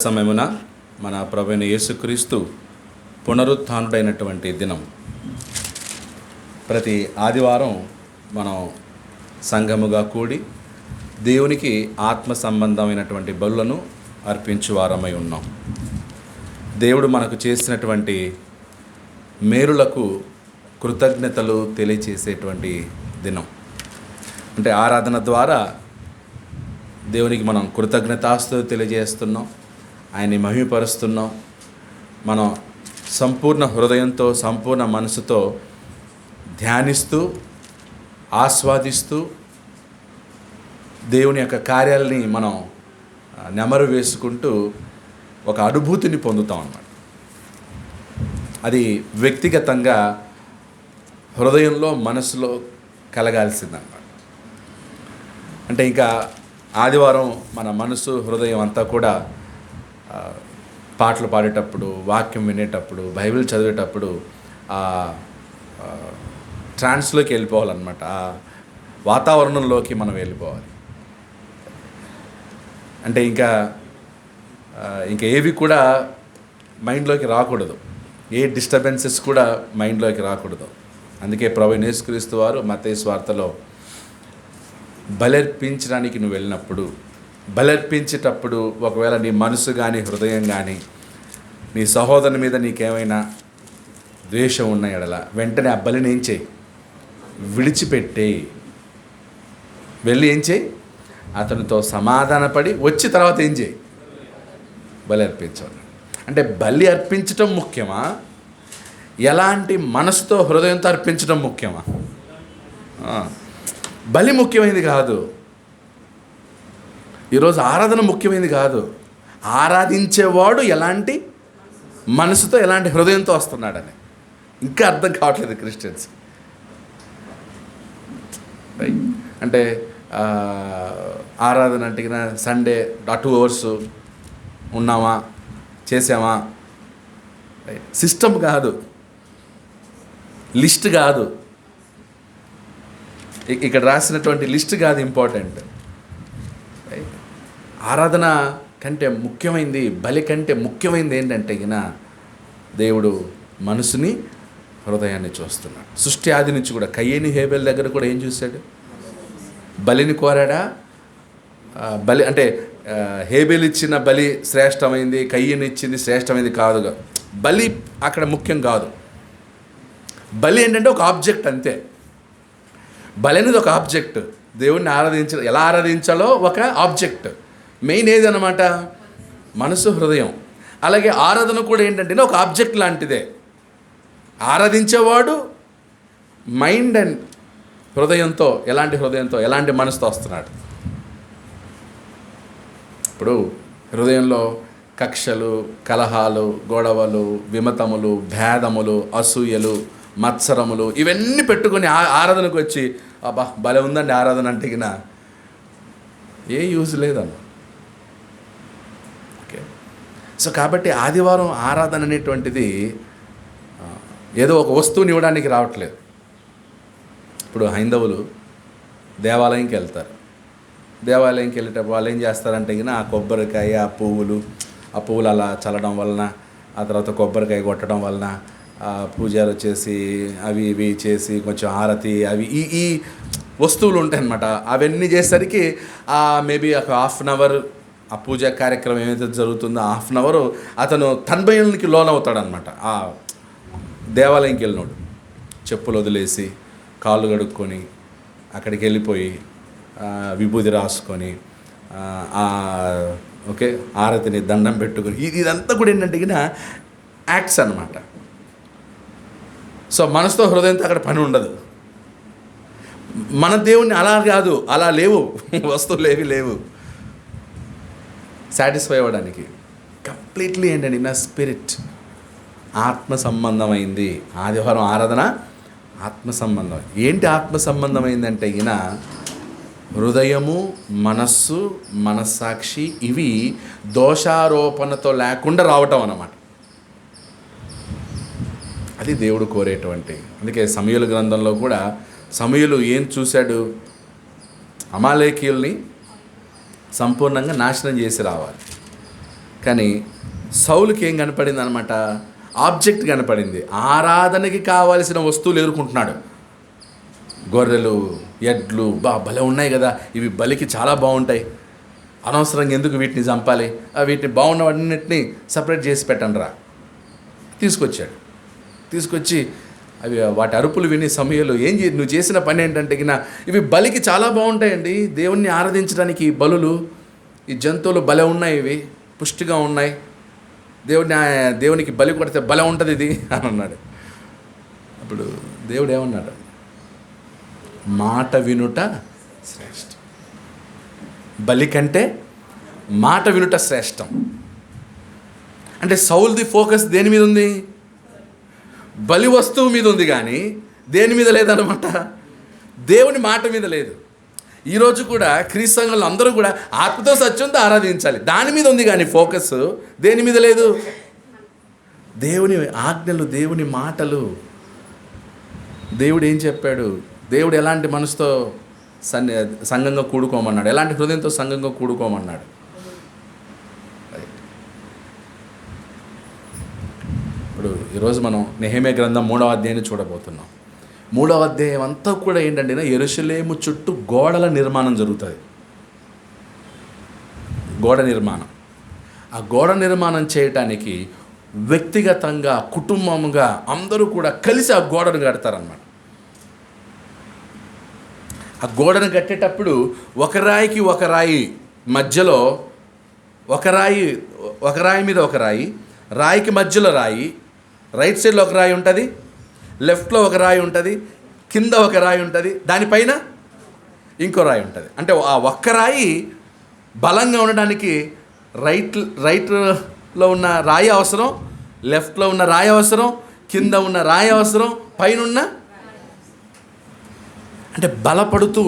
సమయమున మన ప్రభువైన యేసుక్రీస్తు పునరుత్థానుడైనటువంటి దినం. ప్రతి ఆదివారం మనం సంఘముగా కూడి దేవునికి ఆత్మ సంబంధమైనటువంటి బలులను అర్పించువారమై ఉన్నాం. దేవుడు మనకు చేసినటువంటి మేలులకు కృతజ్ఞతలు తెలియచేసేటువంటి దినం. అంటే ఆరాధన ద్వారా దేవునికి మనం కృతజ్ఞతాస్తుతులు తెలియజేస్తున్నాం, ఆయన్ని మహిమపరుస్తున్నాం. మనం సంపూర్ణ హృదయంతో సంపూర్ణ మనసుతో ధ్యానిస్తూ ఆస్వాదిస్తూ దేవుని యొక్క కార్యాలని మనం నెమరు వేసుకుంటూ ఒక అనుభూతిని పొందుతాం అన్నమాట. అది వ్యక్తిగతంగా హృదయంలో మనసులో కలగాల్సిందన్నమాట. అంటే ఇంకా ఆదివారం మన మనసు హృదయం అంతా కూడా పాటలు పాడేటప్పుడు, వాక్యం వినేటప్పుడు, బైబిల్ చదివేటప్పుడు ట్రాన్స్లోకి వెళ్ళిపోవాలన్నమాట. ఆ వాతావరణంలోకి మనం వెళ్ళిపోవాలి. అంటే ఇంకా ఏవి కూడా మైండ్లోకి రాకూడదు, ఏ డిస్టర్బెన్సెస్ కూడా మైండ్లోకి రాకూడదు. అందుకే ప్రభువైన యేసుక్రీస్తు వారు మత్తయి సువార్తలో బలర్పించడానికి నువ్వు వెళ్ళినప్పుడు, బలర్పించేటప్పుడు ఒకవేళ నీ మనసు కానీ హృదయం కానీ నీ సహోదరుని మీద నీకేమైనా ద్వేషం ఉన్న ఎడల వెంటనే ఆ బలిని ఏం చేయి, విడిచిపెట్టేయి. వెళ్ళి ఏం చేయి, అతనితో సమాధానపడి వచ్చి తర్వాత ఏం చేయి, బలి అర్పించాలి. అంటే బలి అర్పించటం ముఖ్యమా, ఎలాంటి మనసుతో హృదయంతో అర్పించడం ముఖ్యమా? బలి ముఖ్యమైనది కాదు. ఈరోజు ఆరాధన ముఖ్యమైనది కాదు, ఆరాధించేవాడు ఎలాంటి మనసుతో ఎలాంటి హృదయంతో వస్తున్నాడని ఇంకా అర్థం కావట్లేదు క్రిస్టియన్స్. అంటే ఆరాధన అంటే సండే 2 hours ఉన్నామా, చేసామా, సిస్టమ్ కాదు, లిస్ట్ కాదు, ఇక్కడ రాసినటువంటి లిస్ట్ కాదు ఇంపార్టెంట్. ఆరాధన కంటే ముఖ్యమైనది, బలి కంటే ముఖ్యమైనది ఏంటంటే దేవుడు మనసుని హృదయాన్ని చూస్తున్నాడు. సృష్టి ఆది నుంచి కూడా కయ్యేని హేబెల్ దగ్గర కూడా ఏం చూశాడు? బలిని కోరాడా? బలి అంటే హేబెల్ ఇచ్చిన బలి శ్రేష్టమైంది, కయ్యేని ఇచ్చింది శ్రేష్టమైంది కాదుగా. బలి అక్కడ ముఖ్యం కాదు. బలి ఏంటంటే ఒక ఆబ్జెక్ట్ అంతే. బలి అనేది ఒక ఆబ్జెక్ట్. దేవుణ్ణి ఎలా ఆరాధించాలో ఒక ఆబ్జెక్ట్. మెయిన్ ఏది అన్నమాట, మనసు హృదయం. అలాగే ఆరాధన కూడా ఏంటంటే ఒక ఆబ్జెక్ట్ లాంటిదే. ఆరాధించేవాడు మైండ్ అండ్ హృదయంతో, ఎలాంటి మనసుతో వస్తున్నాడు. ఇప్పుడు హృదయంలో కక్షలు, కలహాలు, గొడవలు, విమతములు, భేదములు, అసూయలు, మత్సరములు ఇవన్నీ పెట్టుకొని ఆరాధనకు వచ్చి అబ్బా భలే ఉందండి ఆరాధన అంటే ఏ యూజ్ లేదన్న. ఓకే, సో కాబట్టి ఆదివారం ఆరాధన అనేటువంటిది ఏదో ఒక వస్తువుని ఇవ్వడానికి రావట్లేదు. ఇప్పుడు హైందవులు దేవాలయంకి వెళ్తారు. దేవాలయంకి వెళ్ళేటప్పుడు వాళ్ళు ఏం చేస్తారంటే ఆ కొబ్బరికాయ, ఆ పువ్వులు అలా చల్లడం వలన, ఆ తర్వాత కొబ్బరికాయ కొట్టడం వలన, పూజలు చేసి అవి ఇవి చేసి కొంచెం హారతి అవి ఈ వస్తువులు ఉంటాయన్నమాట. అవన్నీ చేసేసరికి మేబీ ఒక 1/2 hour ఆ పూజా కార్యక్రమం ఏమైతే జరుగుతుందో 1/2 hour అతను తన్మయానికి లోనవుతాడనమాట. ఆ దేవాలయంకి వెళ్ళినోడు చెప్పులు వదిలేసి కాళ్ళు కడుక్కొని అక్కడికి వెళ్ళిపోయి విభూది రాసుకొని ఓకే హారతిని దండం పెట్టుకొని ఇదంతా కూడా ఏంటంటే యాక్ట్స్ అన్నమాట. సో మనసుతో హృదయంతో అక్కడ పని ఉండదు. మన దేవుణ్ణి అలా కాదు, అలా లేవు, వస్తువులు ఏవి లేవు సాటిస్ఫై అవ్వడానికి. కంప్లీట్లీ ఏంటండి నా స్పిరిట్ ఆత్మ సంబంధమైంది. ఆదివారం ఆరాధన ఆత్మ సంబంధం. ఏంటి ఆత్మ సంబంధమైందంటే హృదయము, మనస్సు, మనస్సాక్షి ఇవి దోషారోపణతో లేకుండా రావటం అన్నమాట. అది దేవుడు కోరేటువంటి. అందుకే సమూయేలు గ్రంథంలో కూడా సమూయేలు ఏం చూశాడు? అమాలేకీయుల్ని సంపూర్ణంగా నాశనం చేసి రావాలి. కానీ సౌలుకి ఏం కనపడింది అనమాట? ఆబ్జెక్ట్ కనపడింది. ఆరాధనకి కావాల్సిన వస్తువులు ఎదుర్కొంటున్నాడు. గొర్రెలు, ఎడ్లు భలే ఉన్నాయి కదా, ఇవి బలికి చాలా బాగుంటాయి, అనవసరంగా ఎందుకు వీటిని చంపాలి, వీటిని బాగున్న వాటిన్నిటిని సపరేట్ చేసి పెట్టండి రా. తీసుకొచ్చి అవి వాటి అరుపులు విని సమయంలో నువ్వు చేసిన పని ఏంటంటే ఇవి బలికి చాలా బాగుంటాయండి, దేవుణ్ణి ఆరాధించడానికి ఈ బలులు, ఈ జంతువులు భలే ఉన్నాయి, ఇవి పుష్టిగా ఉన్నాయి, దేవునికి బలి కొడితే భలే ఉంటుంది ఇది అని అన్నాడు. అప్పుడు దేవుడు ఏమన్నాడు? మాట వినుట శ్రేష్టం. బలి కంటే మాట వినుట శ్రేష్టం. అంటే సౌల్ది ఫోకస్ దేని మీద ఉంది? బలి వస్తువు మీద ఉంది, కానీ దేని మీద లేదనమాట? దేవుని మాట మీద లేదు. ఈరోజు కూడా క్రీస్తు సంఘంలో అందరూ కూడా ఆత్మతో సత్యంతో ఆరాధించాలి, దాని మీద ఉంది, కానీ ఫోకస్ దేని మీద లేదు? దేవుని ఆజ్ఞలు, దేవుని మాటలు. దేవుడు ఏం చెప్పాడు? దేవుడు ఎలాంటి మనసుతో సంఘంగా కూడుకోమన్నాడు, ఎలాంటి హృదయంతో సంఘంగా కూడుకోమన్నాడు. ఇప్పుడు ఈరోజు మనం నెహెమ్యా గ్రంథం 3వ అధ్యాయాన్ని చూడబోతున్నాం. 3వ అధ్యాయం అంతా కూడా ఏంటంటే యెరూషలేము చుట్టూ గోడల నిర్మాణం జరుగుతుంది. గోడ నిర్మాణం. ఆ గోడ నిర్మాణం చేయటానికి వ్యక్తిగతంగా, కుటుంబంగా అందరూ కూడా కలిసి ఆ గోడను కడతారన్నమాట. ఆ గోడను కట్టేటప్పుడు ఒక రాయికి ఒక రాయి మధ్యలో, ఒక రాయి మీద ఒక రాయి, రాయికి మధ్యలో రాయి, రైట్ సైడ్లో ఒక రాయి ఉంటుంది, లెఫ్ట్లో ఒక రాయి ఉంటుంది, కింద ఒక రాయి ఉంటుంది, దానిపైన ఇంకో రాయి ఉంటుంది. అంటే ఆ ఒక్క రాయి బలంగా ఉండడానికి రైట్లో ఉన్న రాయి అవసరం, లెఫ్ట్లో ఉన్న రాయి అవసరం, కింద ఉన్న రాయి అవసరం, పైన ఉన్న అంటే బలపడుతూ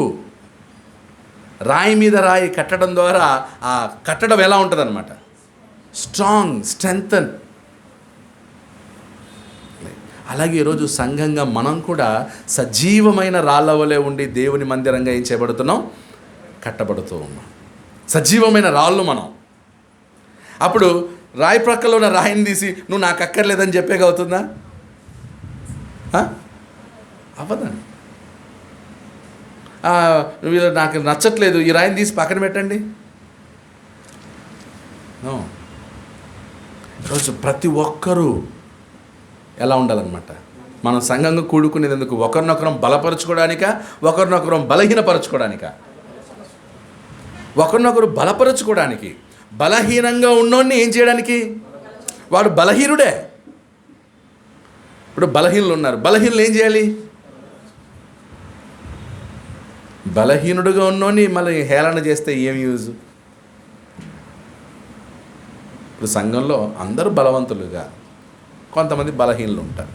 రాయి మీద రాయి కట్టడం ద్వారా ఆ కట్టడం ఎలా ఉంటుంది అన్నమాట? స్ట్రెంగ్తన్. అలాగే ఈరోజు సంఘంగా మనం కూడా సజీవమైన రాళ్ళ వలె ఉండి దేవుని మందిరంగా ఏం చేయబడుతున్నాం? కట్టబడుతూ ఉన్నాం. సజీవమైన రాళ్ళు మనం. అప్పుడు రాయి ప్రక్కలో ఉన్న రాయిని తీసి నువ్వు నాకు అక్కర్లేదని చెప్పేగవుతుందా? అవ్వదండి. నాకు నచ్చట్లేదు, ఈ రాయిని తీసి పక్కన పెట్టండి. ఈరోజు ప్రతి ఒక్కరూ ఎలా ఉండాలన్నమాట? మనం సంఘంగా కూడుకునేది ఎందుకు? ఒకరినొకరం బలపరచుకోవడానిక, ఒకరినొకరం బలహీనపరచుకోవడానిక? ఒకరినొకరు బలపరచుకోవడానికి. బలహీనంగా ఉన్నోడిని ఏం చేయడానికి? వాడు బలహీనుడే. ఇప్పుడు బలహీనులు ఉన్నారు, బలహీనులు ఏం చేయాలి? బలహీనుడుగా ఉన్నోని మళ్ళీ హేళన చేస్తే ఏం యూజ్? ఇప్పుడు సంఘంలో అందరూ బలవంతులుగా, కొంతమంది బలహీనులు ఉంటారు.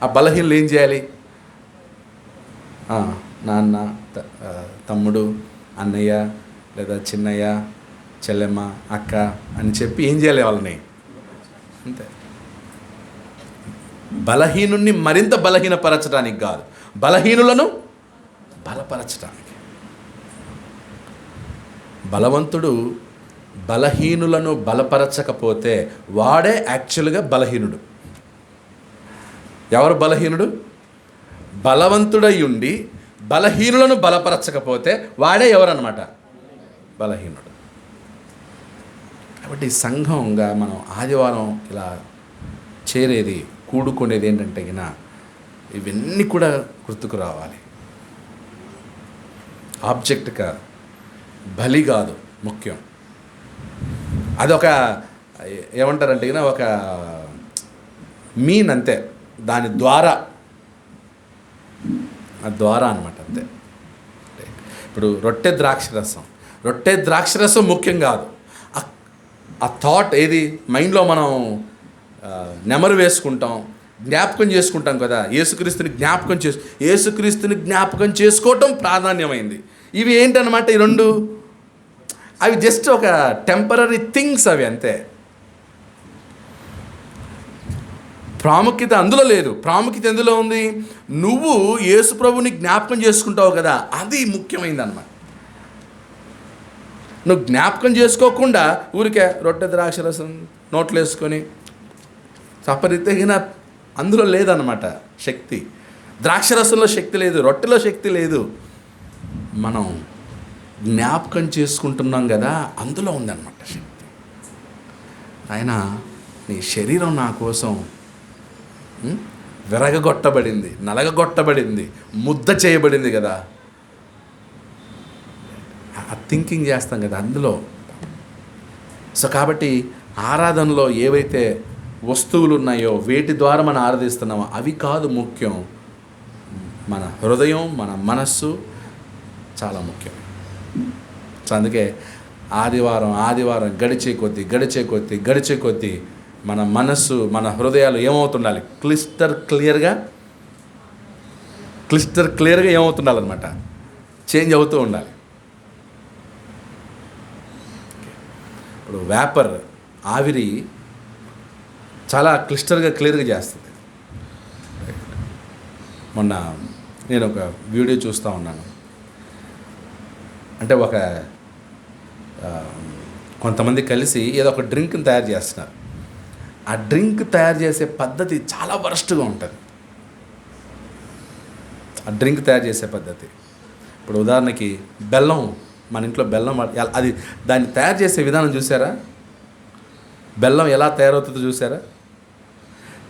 ఆ బలహీనులు ఏం చేయాలి? నాన్న, తమ్ముడు, అన్నయ్య, లేదా చిన్నయ్య, చెల్లెమ్మ, అక్క అని చెప్పి ఏం చేయాలి వాళ్ళని? అంతే. బలహీనుణ్ణి మరింత బలహీనపరచడానికి కాదు, బలహీనులను బలపరచడానికి. బలవంతుడు బలహీనులను బలపరచకపోతే వాడే యాక్చువల్గా బలహీనుడు. ఎవరు బలహీనుడు? బలవంతుడై ఉండి బలహీనులను బలపరచకపోతే వాడే ఎవరన్నమాట? బలహీనుడు. కాబట్టి సంఘంగా మనం ఆదివారం ఇలా చేరేది, కూడుకునేది ఏంటంటే ఇవన్నీ కూడా గుర్తుకు రావాలి. ఆబ్జెక్ట్ కాదు, బలి కాదు ముఖ్యం. అదొక ఏమంటారంటే ఒక మీన్ అంతే, దాని ద్వారా అనమాట అంతే. ఇప్పుడు రొట్టె ద్రాక్షరసం ముఖ్యం కాదు. ఆ థాట్ ఏది మైండ్లో మనం నెమరు వేసుకుంటాం, జ్ఞాపకం చేసుకుంటాం కదా. యేసుక్రీస్తుని జ్ఞాపకం చేసుకోవటం ప్రాధాన్యమైంది. ఇవి ఏంటన్నమాట? ఈ రెండు అవి జస్ట్ ఒక టెంపరరీ థింగ్స్, అవి అంతే. ప్రాముఖ్యత అందులో లేదు. ప్రాముఖ్యత ఎందులో ఉంది? నువ్వు యేసు ప్రభుని జ్ఞాపకం చేసుకుంటావు కదా, అది ముఖ్యమైనది అన్నమాట. నువ్వు జ్ఞాపకం చేసుకోకుండా ఊరికే రొట్టె ద్రాక్షరసం నోట్లు వేసుకొని సపరితగిన అందులో లేదన్నమాట శక్తి. ద్రాక్షరసంలో శక్తి లేదు, రొట్టెలో శక్తి లేదు. మనం జ్ఞాపకం చేసుకుంటున్నాం కదా, అందులో ఉందన్నమాట శక్తి. ఆయన నీ శరీరం నా కోసం విరగగొట్టబడింది, నలగగొట్టబడింది, ముద్ద చేయబడింది కదా. ఆ థింకింగ్ చేస్తాం కదా అందులో. సో కాబట్టి ఆరాధనలో ఏవైతే వస్తువులు ఉన్నాయో వేటి ద్వారా మనం ఆరాధిస్తున్నామో అవి కాదు ముఖ్యం. మన హృదయం, మన మనస్సు చాలా ముఖ్యం. సో అందుకే ఆదివారం గడిచే కొద్దీ మన మనస్సు, మన హృదయాలు ఏమవుతుండాలి? క్లిస్టర్ క్లియర్గా ఏమవుతుండాలన్నమాట? చేంజ్ అవుతూ ఉండాలి. ఇప్పుడు వేపర్, ఆవిరి చాలా క్లియర్గా చేస్తుంది. మొన్న నేను ఒక వీడియో చూస్తూ ఉన్నాను. అంటే కొంతమంది కలిసి ఏదో ఒక డ్రింక్ని తయారు చేస్తున్నారు. ఆ డ్రింక్ తయారు చేసే పద్ధతి చాలా వరస్ట్గా ఉంటుంది. ఆ డ్రింక్ తయారు చేసే పద్ధతి ఇప్పుడు ఉదాహరణకి బెల్లం, మన ఇంట్లో బెల్లం, అది దాన్ని తయారు చేసే విధానం చూసారా? బెల్లం ఎలా తయారవుతుందో చూసారా?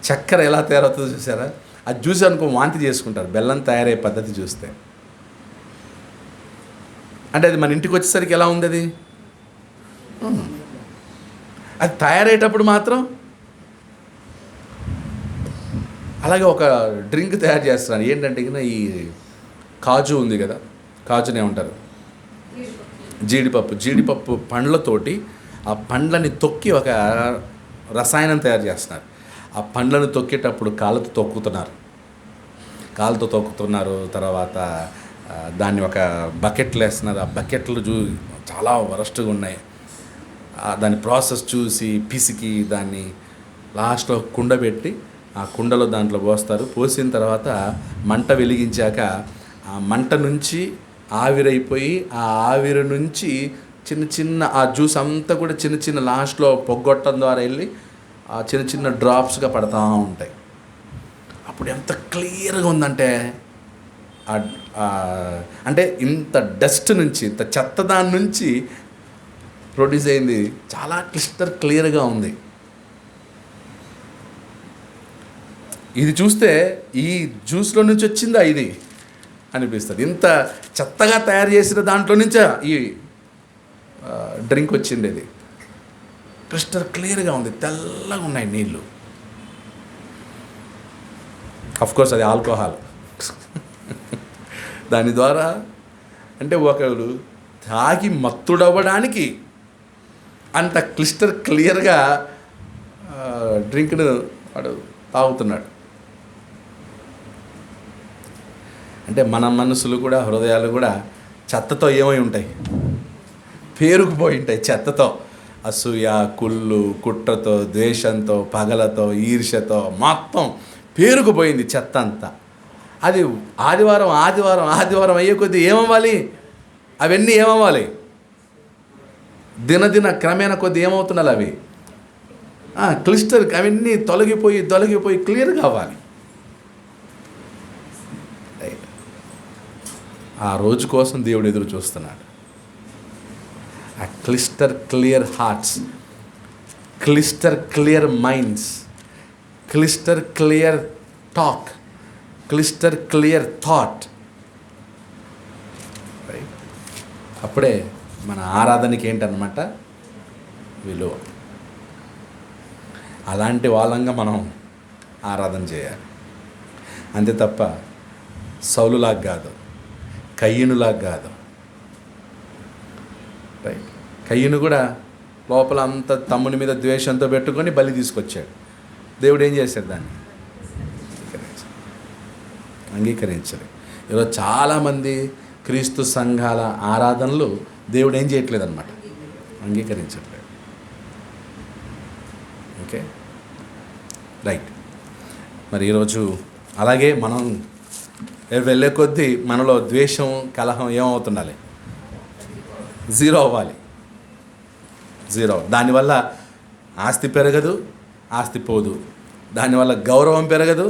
చక్కెర ఎలా తయారవుతుందో చూసారా? అది చూసి అనుకో వాంతి చేసుకుంటారు బెల్లం తయారయ్యే పద్ధతి చూస్తే. అంటే అది మన ఇంటికి వచ్చేసరికి ఎలా ఉంది? అది తయారయ్యేటప్పుడు మాత్రం అలాగే ఒక డ్రింక్ తయారు చేస్తున్నాను. ఏంటంటే ఈ కాజు ఉంది కదా, కాజునే ఉంటారు, జీడిపప్పు పండ్లతోటి ఆ పండ్లని తొక్కి ఒక రసాయనం తయారు చేస్తున్నారు. ఆ పండ్లను తొక్కేటప్పుడు కాళ్ళతో తొక్కుతున్నారు. తర్వాత దాన్ని ఒక బకెట్లు వేస్తున్నారు. ఆ బకెట్లు చాలా వరస్ట్గా ఉన్నాయి. దాని ప్రాసెస్ చూసి పిసికి దాన్ని లాస్ట్లో కుండ పెట్టి ఆ కుండలో దాంట్లో పోసిన తర్వాత మంట వెలిగించాక ఆ మంట నుంచి ఆవిరైపోయి ఆ ఆవిరి నుంచి చిన్న ఆ జ్యూస్ అంతా కూడా చిన్న లాస్ట్లో పొగ్గొట్టం ద్వారా వెళ్ళి ఆ చిన్న డ్రాప్స్గా పడతా ఉంటాయి. అప్పుడు ఎంత క్లియర్గా ఉందంటే అంటే ఇంత డస్ట్ నుంచి, ఇంత చెత్త దాని నుంచి ప్రొడ్యూస్ అయింది చాలా క్లియర్గా ఉంది. ఇది చూస్తే ఈ జ్యూస్లో నుంచి వచ్చిందా ఇది అనిపిస్తుంది. ఇంత చెత్తగా తయారు చేసిన దాంట్లో నుంచే ఈ డ్రింక్ వచ్చింది. ఇది క్లియర్గా ఉంది, తెల్లగా ఉన్నాయి నీళ్ళు. అఫ్కోర్స్ అది ఆల్కహాల్. దాని ద్వారా అంటే ఒకరు తాగి మత్తుడవ్వడానికి అంత క్లియర్గా డ్రింక్ను వాడు తాగుతున్నాడు. అంటే మన మనసులు కూడా, హృదయాలు కూడా చెత్తతో ఏమై ఉంటాయి? పేరుకుపోయి ఉంటాయి చెత్తతో. అసూయ, కుళ్ళు, కుట్రతో, ద్వేషంతో, పగలతో, ఈర్ష్యతో మొత్తం పేరుకుపోయింది చెత్త అంతా. అది ఆదివారం అయ్యే కొద్దీ ఏమవ్వాలి? అవన్నీ ఏమవ్వాలి? దినదిన క్రమేణ కొద్ది ఏమవుతున్నాయి అవి అవన్నీ తొలగిపోయి క్లియర్ కావాలి. ఆ రోజు కోసం దేవుడు ఎదురు చూస్తున్నాడు. ఆ clear hearts, clear minds, clear talk, clear thought. అప్పుడే మన ఆరాధనకి ఏంటన్నమాట విలువ. అలాంటి వాళ్ళంగా మనం ఆరాధన చేయాలి. అంతే తప్ప సౌలులాగా కాదు, కయ్యనులాగా కాదు. రైట్. కయ్యను కూడా లోపల అంత తమ్ముని మీద ద్వేషంతో పెట్టుకొని బలి తీసుకొచ్చాడు. దేవుడు ఏం చేశాడు? దాన్ని అంగీకరించాడు. ఈరోజు చాలామంది క్రీస్తు సంఘాల ఆరాధనలు దేవుడు ఏం చేయట్లేదు అన్నమాట, అంగీకరించట్లేదు. Okay, right. మరి ఈరోజు అలాగే మనం వెళ్ళే కొద్దీ మనలో ద్వేషం, కలహం ఏమవుతుండాలి? జీరో అవ్వాలి. జీరో. దానివల్ల ఆస్తి పెరగదు, ఆస్తి పోదు. దానివల్ల గౌరవం పెరగదు,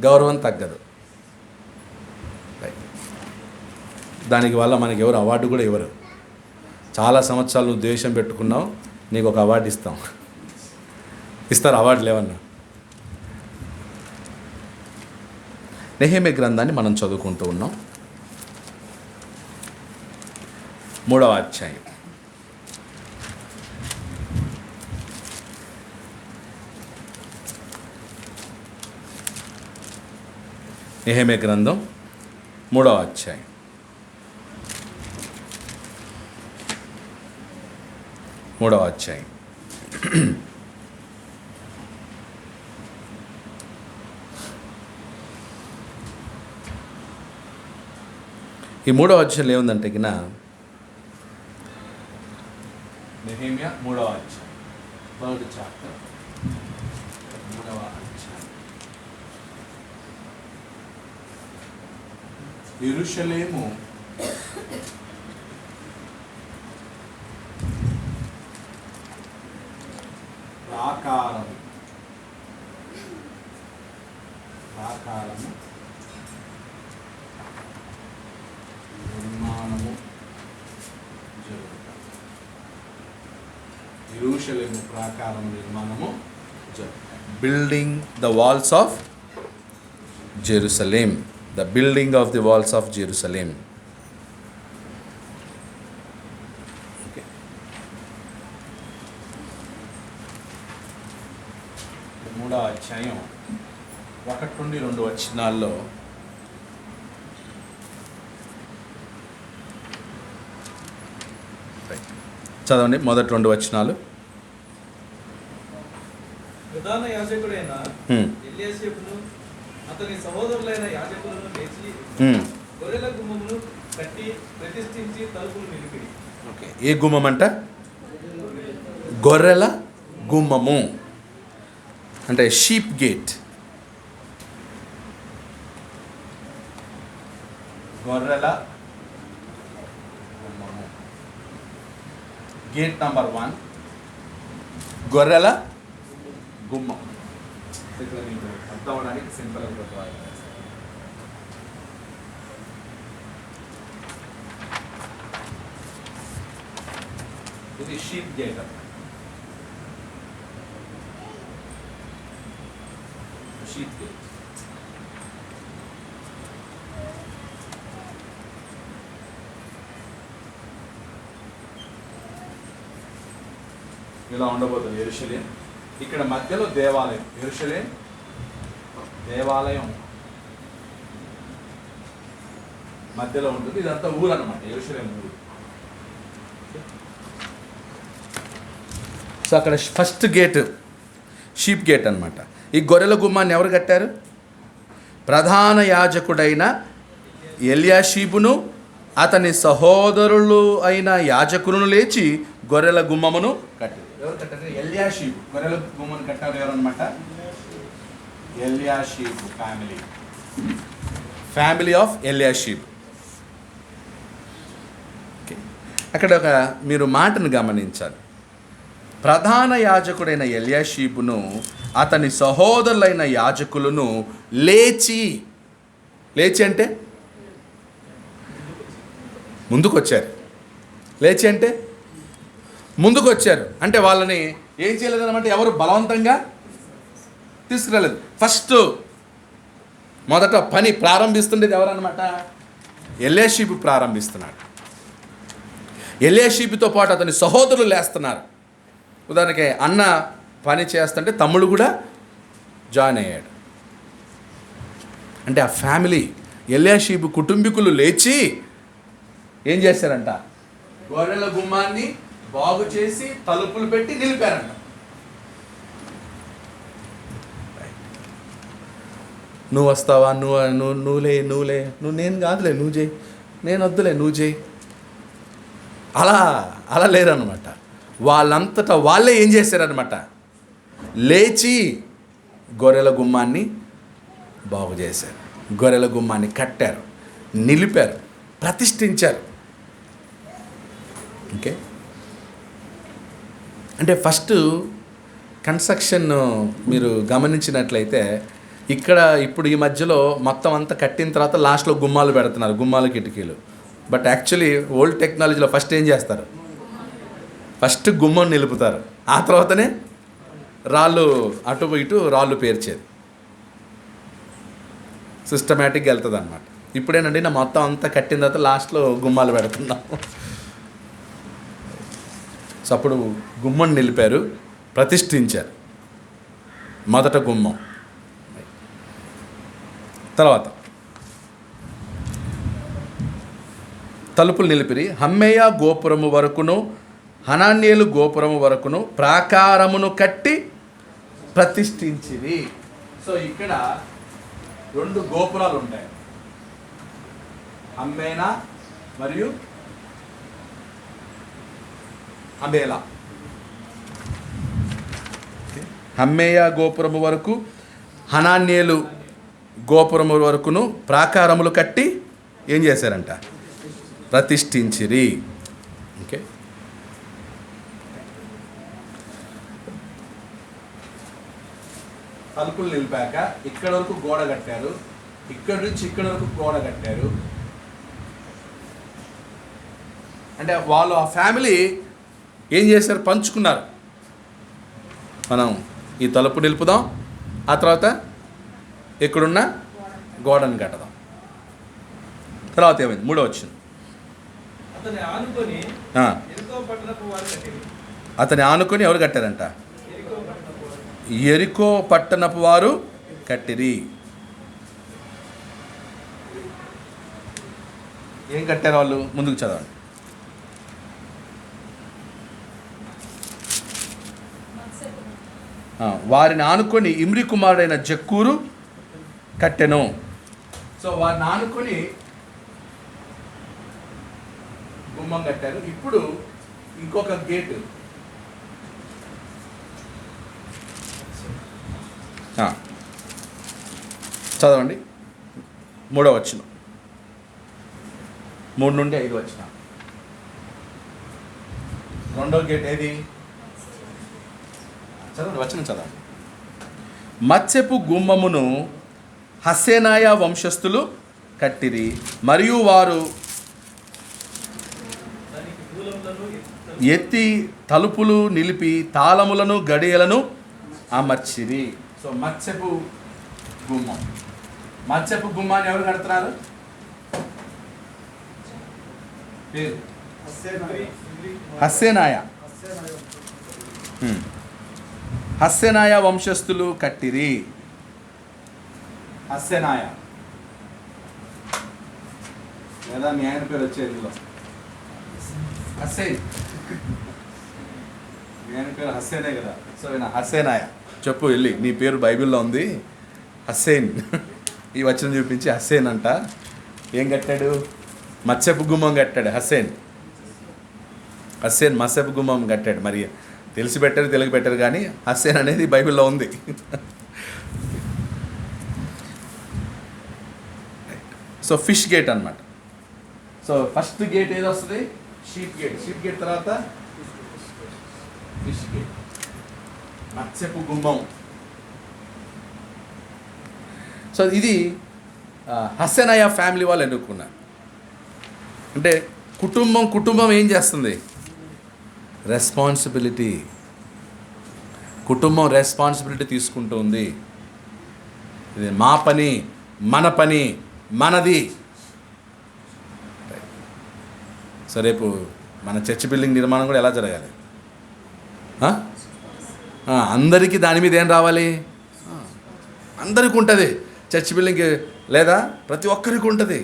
గౌరవం తగ్గదు. దానికి వల్ల మనకి ఎవరు అవార్డు కూడా ఇవ్వరు. చాలా సంవత్సరాలు నువ్వు ద్వేషం పెట్టుకున్నావు, నీకు ఒక అవార్డు ఇస్తాం. ఇస్తారు అవార్డులు ఏమన్నా. నెహెమ్యా గ్రంథాన్ని మనం చదువుకుంటూ ఉన్నాం. 3వ అధ్యాయం. నెహెమ్యా గ్రంథం 3వ అధ్యాయం. ఈ 3వ అధ్యాయంలో ఏముందంటే కినా, నెహెమ్యా 3వ అధ్యాయం, 3rd చాప్టర్, 3వ అధ్యాయం. యెరూషలేము ప్రాకారము నిర్మాణము జరుగుతుంది. యెరూషలేము ప్రాకారము నిర్మాణము జరుగుతుంది. Building the walls of Jerusalem. The building of the walls of Jerusalem. Okay. 3వ అధ్యాయం 1-2 వచనాల్లో చదవండి. మొదటి 2 వచనాలు. ప్రధాన యాజకుడైన ఎల్యాషీబును అతని సహోదరులైన యాజకులను లేచి గొర్రెల గుమ్మమును కట్టి ప్రతిష్ఠించి తలుపులు నిలిపిరి. ఓకే, ఏ గుమ్మం అంట? గొర్రెల గుమ్మము అంటే షీప్ గేట్. గొర్రెల గుమ్మము, గేట్ నంబర్ 1, గొర్రెల గుమ్మం. ఇక్కడ మీకు అర్థం అవడానికి సింపుల్గా పెట్టాలి. ఇది షీప్ గేట్. షీప్ గేట్ ఇలా ఉండబోతుంది. యెరూషలేం ఇక్కడ మధ్యలో దేవాలయం. యెరూషలేం దేవాలయం మధ్యలో ఉంటుంది. ఇదంతా ఊరు అన్నమాట, యెరూషలేం ఊరు. సో అక్కడ ఫస్ట్ గేట్ షీప్ గేట్ అన్నమాట. ఈ గొర్రెల గుమ్మాన్ని ఎవరు కట్టారు? ప్రధాన యాజకుడైన ఎల్యాషీబును అతని సహోదరులు అయిన యాజకులను లేచి గొర్రెల గుమ్మమును కట్టారు. ఎవరు కట్టారు? ఎల్యాషీబు. గొర్రెల గుమ్మను కట్టారు ఎవరన్నమాట? Eliashib family of Eliashib. Okay, అక్కడ ఒక మీరు మాటను గమనించాలి. ప్రధాన యాజకుడైన ఎల్యాషీబును అతని సహోదరులైన యాజకులను లేచి అంటే ముందుకొచ్చారు. లేచి అంటే ముందుకొచ్చారు అంటే వాళ్ళని ఏం చేయలేదన్నమాట, ఎవరు బలవంతంగా తీసుకురాలేదు. ఫస్ట్ మొదట పని ప్రారంభిస్తుండేది ఎవరన్నమాట? ఎల్యాషీబు ప్రారంభిస్తున్నాడు. ఎల్యాషీబుతో పాటు అతని సహోదరులు లేస్తున్నారు. ఉదాహరణకి అన్న పని చేస్తుంటే తమ్ముడు కూడా జాయిన్ అయ్యాడు. అంటే ఆ ఫ్యామిలీ ఎల్యాషీబు కుటుంబీకులు లేచి ఏం చేశారంట? గొర్రెల గుమ్మాన్ని బాగు చేసి తలుపులు పెట్టి నిలిపారంట. నువ్వు వస్తావా? నువ్వులే నువ్వు నేను కాదులే, నువ్వు చేయి, నేను వద్దులే, నువ్వు చేయి, అలా లేరనమాట. వాళ్ళంతటా వాళ్ళే ఏం చేశారనమాట? లేచి గొర్రెల గుమ్మాన్ని బాగు చేశారు, గొర్రెల గుమ్మాన్ని కట్టారు, నిలిపారు, ప్రతిష్ఠించారు. ఓకే, అంటే ఫస్ట్ కన్స్ట్రక్షన్ మీరు గమనించినట్లయితే ఇక్కడ ఇప్పుడు ఈ మధ్యలో మొత్తం అంతా కట్టిన తర్వాత లాస్ట్లో గుమ్మాలు పెడుతున్నారు, గుమ్మాలు కిటికీలు. బట్ యాక్చువల్లీ ఓల్డ్ టెక్నాలజీలో ఫస్ట్ ఏం చేస్తారు? ఫస్ట్ గుమ్మం నిలుపుతారు, ఆ తర్వాతనే రాళ్ళు అటు ఇటు రాళ్ళు పేర్చేది. సిస్టమేటిక్గా వెళ్తుంది అనమాట. ఇప్పుడేనండి నా మొత్తం అంతా కట్టిన తర్వాత లాస్ట్లో గుమ్మాలు పెడుతున్నాం. సో అప్పుడు గుమ్మం నిలిపారు, ప్రతిష్ఠించారు మొదట గుమ్మం. తర్వాత తలుపులు నిలిపిరి, హమ్మేయ గోపురము వరకును హనాన్యేలు గోపురము వరకును ప్రాకారమును కట్టి ప్రతిష్ఠించిరి. సో ఇక్కడ 2 గోపురాలు ఉంటాయి, హమ్మేనా మరియు హమేలా. హమ్మేయ గోపురము వరకు హనాన్యేలు గోపురము వరకును ప్రాకారములు కట్టి ఏం చేశారంట? ప్రతిష్ఠించిరి. ఓకే, తలుపులు నిలిపాక ఇక్కడ వరకు గోడ కట్టారు, ఇక్కడ నుంచి ఇక్కడ వరకు గోడ కట్టారు. అంటే వాళ్ళు ఆ ఫ్యామిలీ ఏం చేశారు? పంచుకున్నారు. మనం ఈ తలుపు నిలుపుదాం, ఆ తర్వాత ఇక్కడున్న గోడను కట్టదాం. తర్వాత ఏమైంది? 3వ వచనం. అతని ఆనుకొని యెరికో పట్టణపు వారు కట్టిరి. అతని ఆనుకొని ఎవరు కట్టారంట? యెరికో పట్టణపు వారు. యెరికో పట్టణపు వారు కట్టిరి. ఏం కట్టారు వాళ్ళు? ముందుకు చదవండి. వారిని ఆనుకొని ఇమ్రి కుమారుడైన జక్కూరు కట్టెను. సో వారిని ఆనుకొని గుమ్మం కట్టారు. ఇప్పుడు ఇంకొక గేటు, చదవండి 3వ వచనం, 3 నుండి 5 వచనం. 2వ గేట్ ఏది? చదవండి, వచనం చదవండి. మత్స్యపు గుమ్మమును హస్సేనాయ వంశస్థులు కట్టిరి, మరియు వారు దానికి మూలములను ఎత్తి తలుపులు నిలిపి తాళములను గడియలను అమర్చిరి. సో మత్స్యపు గుమ్మం, మత్స్యపు గుమ్మాన్ని ఎవరు కడుతున్నారు? పేరు హస్సేనాయ. హస్సేనాయ వంశస్థులు కట్టిరి. హస్సేనాయ లేదా మీ ఆయన పేరు వచ్చేదిలో హస్సేన్. మీ ఆయన పేరు హస్సేనే కదా. సో ఈయన హస్సేనాయ. చెప్పు వెళ్ళి, నీ పేరు బైబిల్లో ఉంది హస్సేన్. ఈ వచనం చూపించి హస్సేన్ అంట. ఏం కట్టాడు? మత్స్యపు గుమ్మం కట్టాడు హస్సేన్. హస్సేన్ మత్స్యపు గుమ్మం కట్టాడు. మరి తెలిసి పెట్టారు తెలుగు పెట్టారు, కానీ హస్సేన్ అనేది బైబిల్లో ఉంది. సో ఫిష్ గేట్ అన్నమాట. సో ఫస్ట్ గేట్ ఏది వస్తుంది? Sheep gate. షీప్ గేట్ తర్వాత ఫిష్ గేట్, మత్స్యపు గుమ్మం. సో ఇది హస్సేనాయ ఫ్యామిలీ వాళ్ళు ఎన్నుకున్నారు. అంటే కుటుంబం ఏం చేస్తుంది? రెస్పాన్సిబిలిటీ. కుటుంబం రెస్పాన్సిబిలిటీ తీసుకుంటుంది. ఇది మా పని, మన పని, మనది. సో రేపు మన చర్చ్ బిల్డింగ్ నిర్మాణం కూడా ఎలా జరగాలి? అందరికీ దాని మీద ఏం రావాలి? అందరికీ ఉంటుంది చర్చ్ బిల్డింగ్, లేదా ప్రతి ఒక్కరికి ఉంటుంది.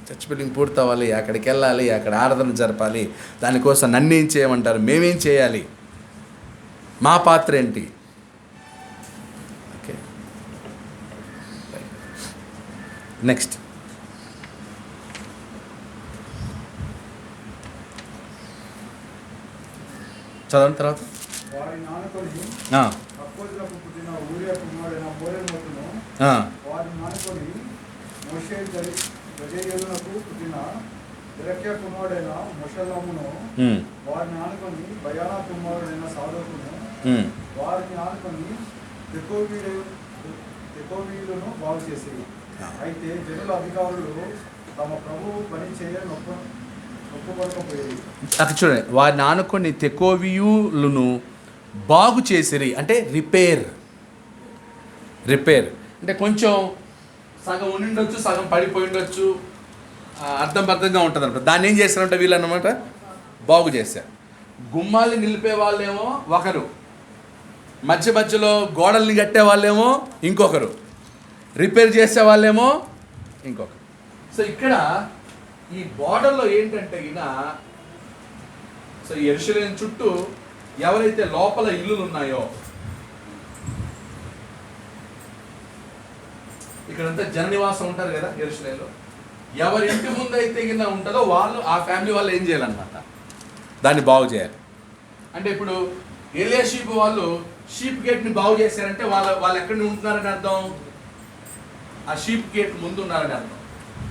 చర్చ్ బిల్డింగ్ పూర్తి అవ్వాలి, అక్కడికి వెళ్ళాలి, అక్కడ ఆరాధన జరపాలి. దానికోసం నన్నేం చేయమంటారు, మేమేం చేయాలి, మా పాత్ర ఏంటి? ఓకే, నెక్స్ట్ చదవండి. తర్వాత వారిని ఆనుకొని అప్పొస్తలులకు పుట్టిన ఊరియా కుమారుడైన మోరేమోతును, వారిని ఆనుకొని మోషే గజేయునకు పుట్టిన బెరక్యా కుమారుడైన మొషల్లమును ఉమ్, వారిని ఆనుకొని బయానా కుమారుడైన సాదోకును ఉమ్. వారిని ఆనుకొని తెకోవీయులను బాగు చేసేది. అయితే జనుల అధికారులు తమ ప్రభువు పని చేయ ఒప్పుకొనకపోయేది. అక్కడ చూడండి, వారిని ఆనుకొని తెకోవియులను బాగు చేసిరి అంటే రిపేర్ అంటే కొంచెం సగం ఉండిండొచ్చు, సగం పడిపోయి ఉండొచ్చు, అర్థంగా ఉంటుంది అనమాట. దాన్ని ఏం చేస్తారంటే వీళ్ళు అన్నమాట బాగు చేశారు. గుమ్మాల్ని నిలిపే వాళ్ళేమో ఒకరు, మధ్యలో గోడల్ని కట్టే వాళ్ళేమో ఇంకొకరు, రిపేర్ చేసే వాళ్ళేమో ఇంకొకరు. సో ఇక్కడ ఈ బోర్డర్లో ఏంటంటే సో యెరూషలేము చుట్టూ ఎవరైతే లోపల ఇల్లులు ఉన్నాయో, ఇక్కడంతా జననివాసం ఉంటారు కదా యెరూషలేములో, ఎవరి ఇంటి ముందు అయితే ఉంటుందో వాళ్ళు, ఆ ఫ్యామిలీ వాళ్ళు ఏం చేయాలన్నమాట, దాన్ని బాగు చేయాలి. అంటే ఇప్పుడు ఎలియాషీపు వాళ్ళు షీప్ గేట్ని బాగు చేశారంటే వాళ్ళు ఎక్కడ ఉంటున్నారని అర్థం, ఆ షీప్ గేట్ ముందు ఉన్నారని అర్థం.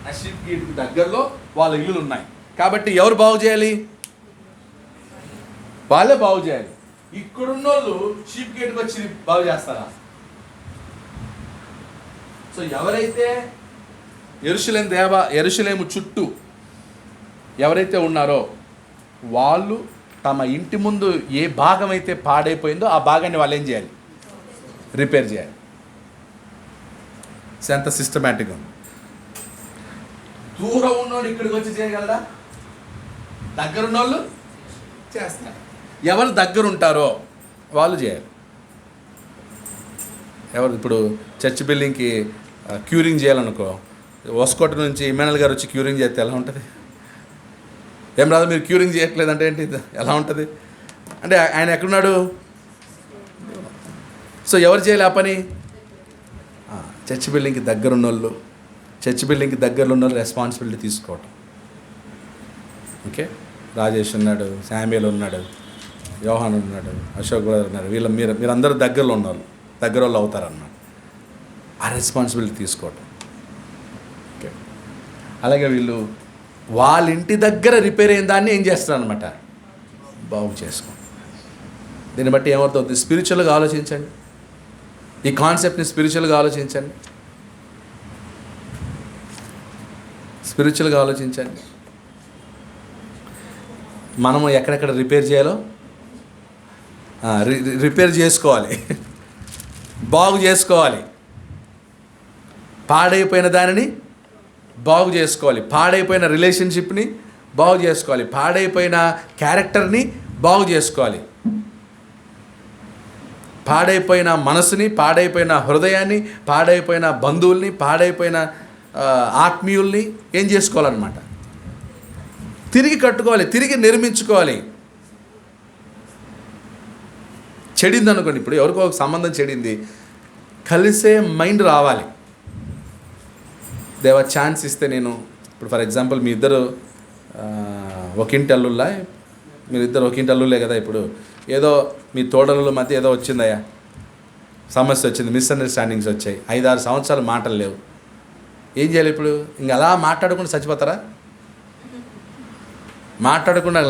ఆ షీప్ గేట్ దగ్గరలో వాళ్ళ ఇల్లులు ఉన్నాయి కాబట్టి ఎవరు బాగు చేయాలి, వాళ్ళే బాగు చేయాలి. ఇక్కడున్న వాళ్ళు షీప్ గేట్కి వచ్చి బాగు చేస్తారా? సో ఎవరైతే యెరూషలేము చుట్టూ ఎవరైతే ఉన్నారో వాళ్ళు తమ ఇంటి ముందు ఏ భాగం అయితే పాడైపోయిందో ఆ భాగాన్ని వాళ్ళు ఏం చేయాలి, రిపేర్ చేయాలి. సో ఎంత సిస్టమేటిక్గా ఉంది. దూరం ఉన్నోళ్ళు ఇక్కడికి వచ్చి చేయగలరా? దగ్గర ఉన్నోళ్ళు చేస్తారు. ఎవరు దగ్గర ఉంటారో వాళ్ళు చేయాలి. ఎవరు ఇప్పుడు చర్చ్ బిల్డింగ్కి క్యూరింగ్ చేయాలనుకో, వస్కోట నుంచి ఇమానుయల్ గారు వచ్చి క్యూరింగ్ చేస్తే ఎలా ఉంటుంది? ఏం రాదు, మీరు క్యూరింగ్ చేయట్లేదంటే ఏంటి, ఎలా ఉంటుంది అంటే ఆయన ఎక్కడున్నాడు? సో ఎవరు చేయాలి ఆ పని? చర్చ్ బిల్డింగ్కి దగ్గర ఉన్న వాళ్ళు రెస్పాన్సిబిలిటీ తీసుకోవటం. ఓకే, రాజేష్ ఉన్నాడు, శామ్యుయల్ ఉన్నాడు, యోహాన్ ఉన్నాడు, అశోక్ బ్రదర్ ఉన్నారు, మీరందరూ దగ్గరలో ఉన్నారు, దగ్గర వాళ్ళు అవుతారన్నమాట. ఆ రెస్పాన్సిబిలిటీ తీసుకోవటం. ఓకే, అలాగే వీళ్ళు వాళ్ళ ఇంటి దగ్గర రిపేర్ అయిన దాన్ని ఏం చేస్తారనమాట, బాగు చేసుకో. దీన్ని బట్టి ఏమవుతుంది? స్పిరిచువల్గా ఆలోచించండి, ఈ కాన్సెప్ట్ని స్పిరిచువల్గా ఆలోచించండి. మనము ఎక్కడెక్కడ రిపేర్ చేయాలో రిపేర్ చేసుకోవాలి, బాగు చేసుకోవాలి. పాడైపోయిన దానిని బాగు చేసుకోవాలి, పాడైపోయిన రిలేషన్షిప్ని బాగు చేసుకోవాలి, పాడైపోయిన క్యారెక్టర్ని బాగు చేసుకోవాలి, పాడైపోయిన మనసుని, పాడైపోయిన హృదయాన్ని, పాడైపోయిన బంధువుల్ని, పాడైపోయిన ఆత్మీయుల్ని ఏం చేసుకోవాలన్నమాట, తిరిగి కట్టుకోవాలి, తిరిగి నిర్మించుకోవాలి. చెడింది అనుకోండి, ఇప్పుడు ఎవరికో ఒక సంబంధం చెడింది, కలిసే మైండ్ రావాలి. దేవా ఛాన్స్ ఇస్తే నేను ఇప్పుడు ఫర్ ఎగ్జాంపుల్ మీ ఇద్దరు ఒకింటి అల్లుల్లా, మీరిద్దరు ఒకింటి అల్లులే కదా, ఇప్పుడు ఏదో మీ తోడల మధ్య ఏదో వచ్చిందయ్యా, సమస్య వచ్చింది, మిస్అండర్స్టాండింగ్స్ వచ్చాయి, 5-6 సంవత్సరాలు మాటలు లేవు, ఏం చేయాలి ఇప్పుడు? ఇంక అలా మాట్లాడకుండా చచ్చిపోతారా? మాట్లాడకుండా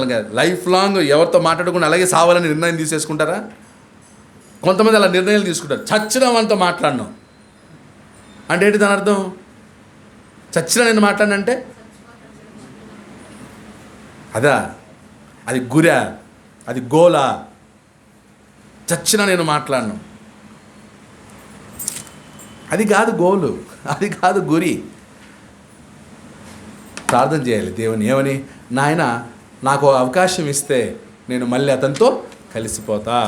లైఫ్ లాంగ్ ఎవరితో మాట్లాడకుండా అలాగే సావాలని నిర్ణయం తీసేసుకుంటారా? కొంతమంది అలా నిర్ణయాలు తీసుకుంటారు, చచ్చిన వాళ్ళతో మాట్లాడను అంటే ఏంటి దాని అర్థం? చచ్చిన నేను మాట్లాడినంటే అదా, అది గురా, అది గోలా. చచ్చిన నేను మాట్లాడను, అది కాదు గోలు, అది కాదు గురి. ప్రార్థన చేయాలి దేవుని, ఏమని? నాయన నాకు అవకాశం ఇస్తే నేను మళ్ళీ అతనితో కలిసిపోతా,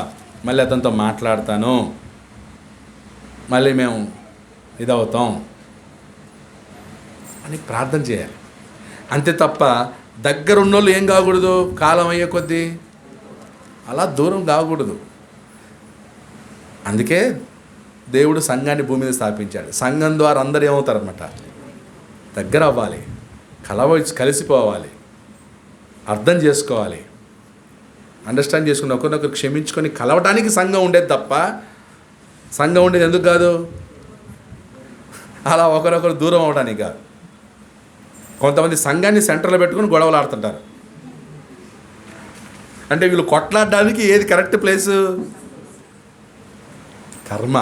మళ్ళీ అతనితో మాట్లాడతాను, మళ్ళీ మేము ఇదవుతాం అని ప్రార్థన చేయాలి. అంతే తప్ప దగ్గర ఉన్నోళ్ళు ఏం కాకూడదు, కాలం అయ్యే కొద్దీ అలా దూరం కాకూడదు. అందుకే దేవుడు సంఘాన్ని భూమి మీద స్థాపించాడు. సంఘం ద్వారా అందరూ ఏమవుతారన్నమాట, దగ్గర అవ్వాలి, కలిసిపోవాలి, అర్థం చేసుకోవాలి, అండర్స్టాండ్ చేసుకుని ఒకరినొకరు క్షమించుకొని కలవటానికి సంఘం ఉండేది తప్ప, సంఘం ఉండేది ఎందుకు కాదు, అలా ఒకరొకరు దూరం అవడానికి కాదు. కొంతమంది సంఘాన్ని సెంటర్లో పెట్టుకుని గొడవలు ఆడుతుంటారు. అంటే వీళ్ళు కొట్లాడడానికి ఏది కరెక్ట్ ప్లేసు? కర్మ.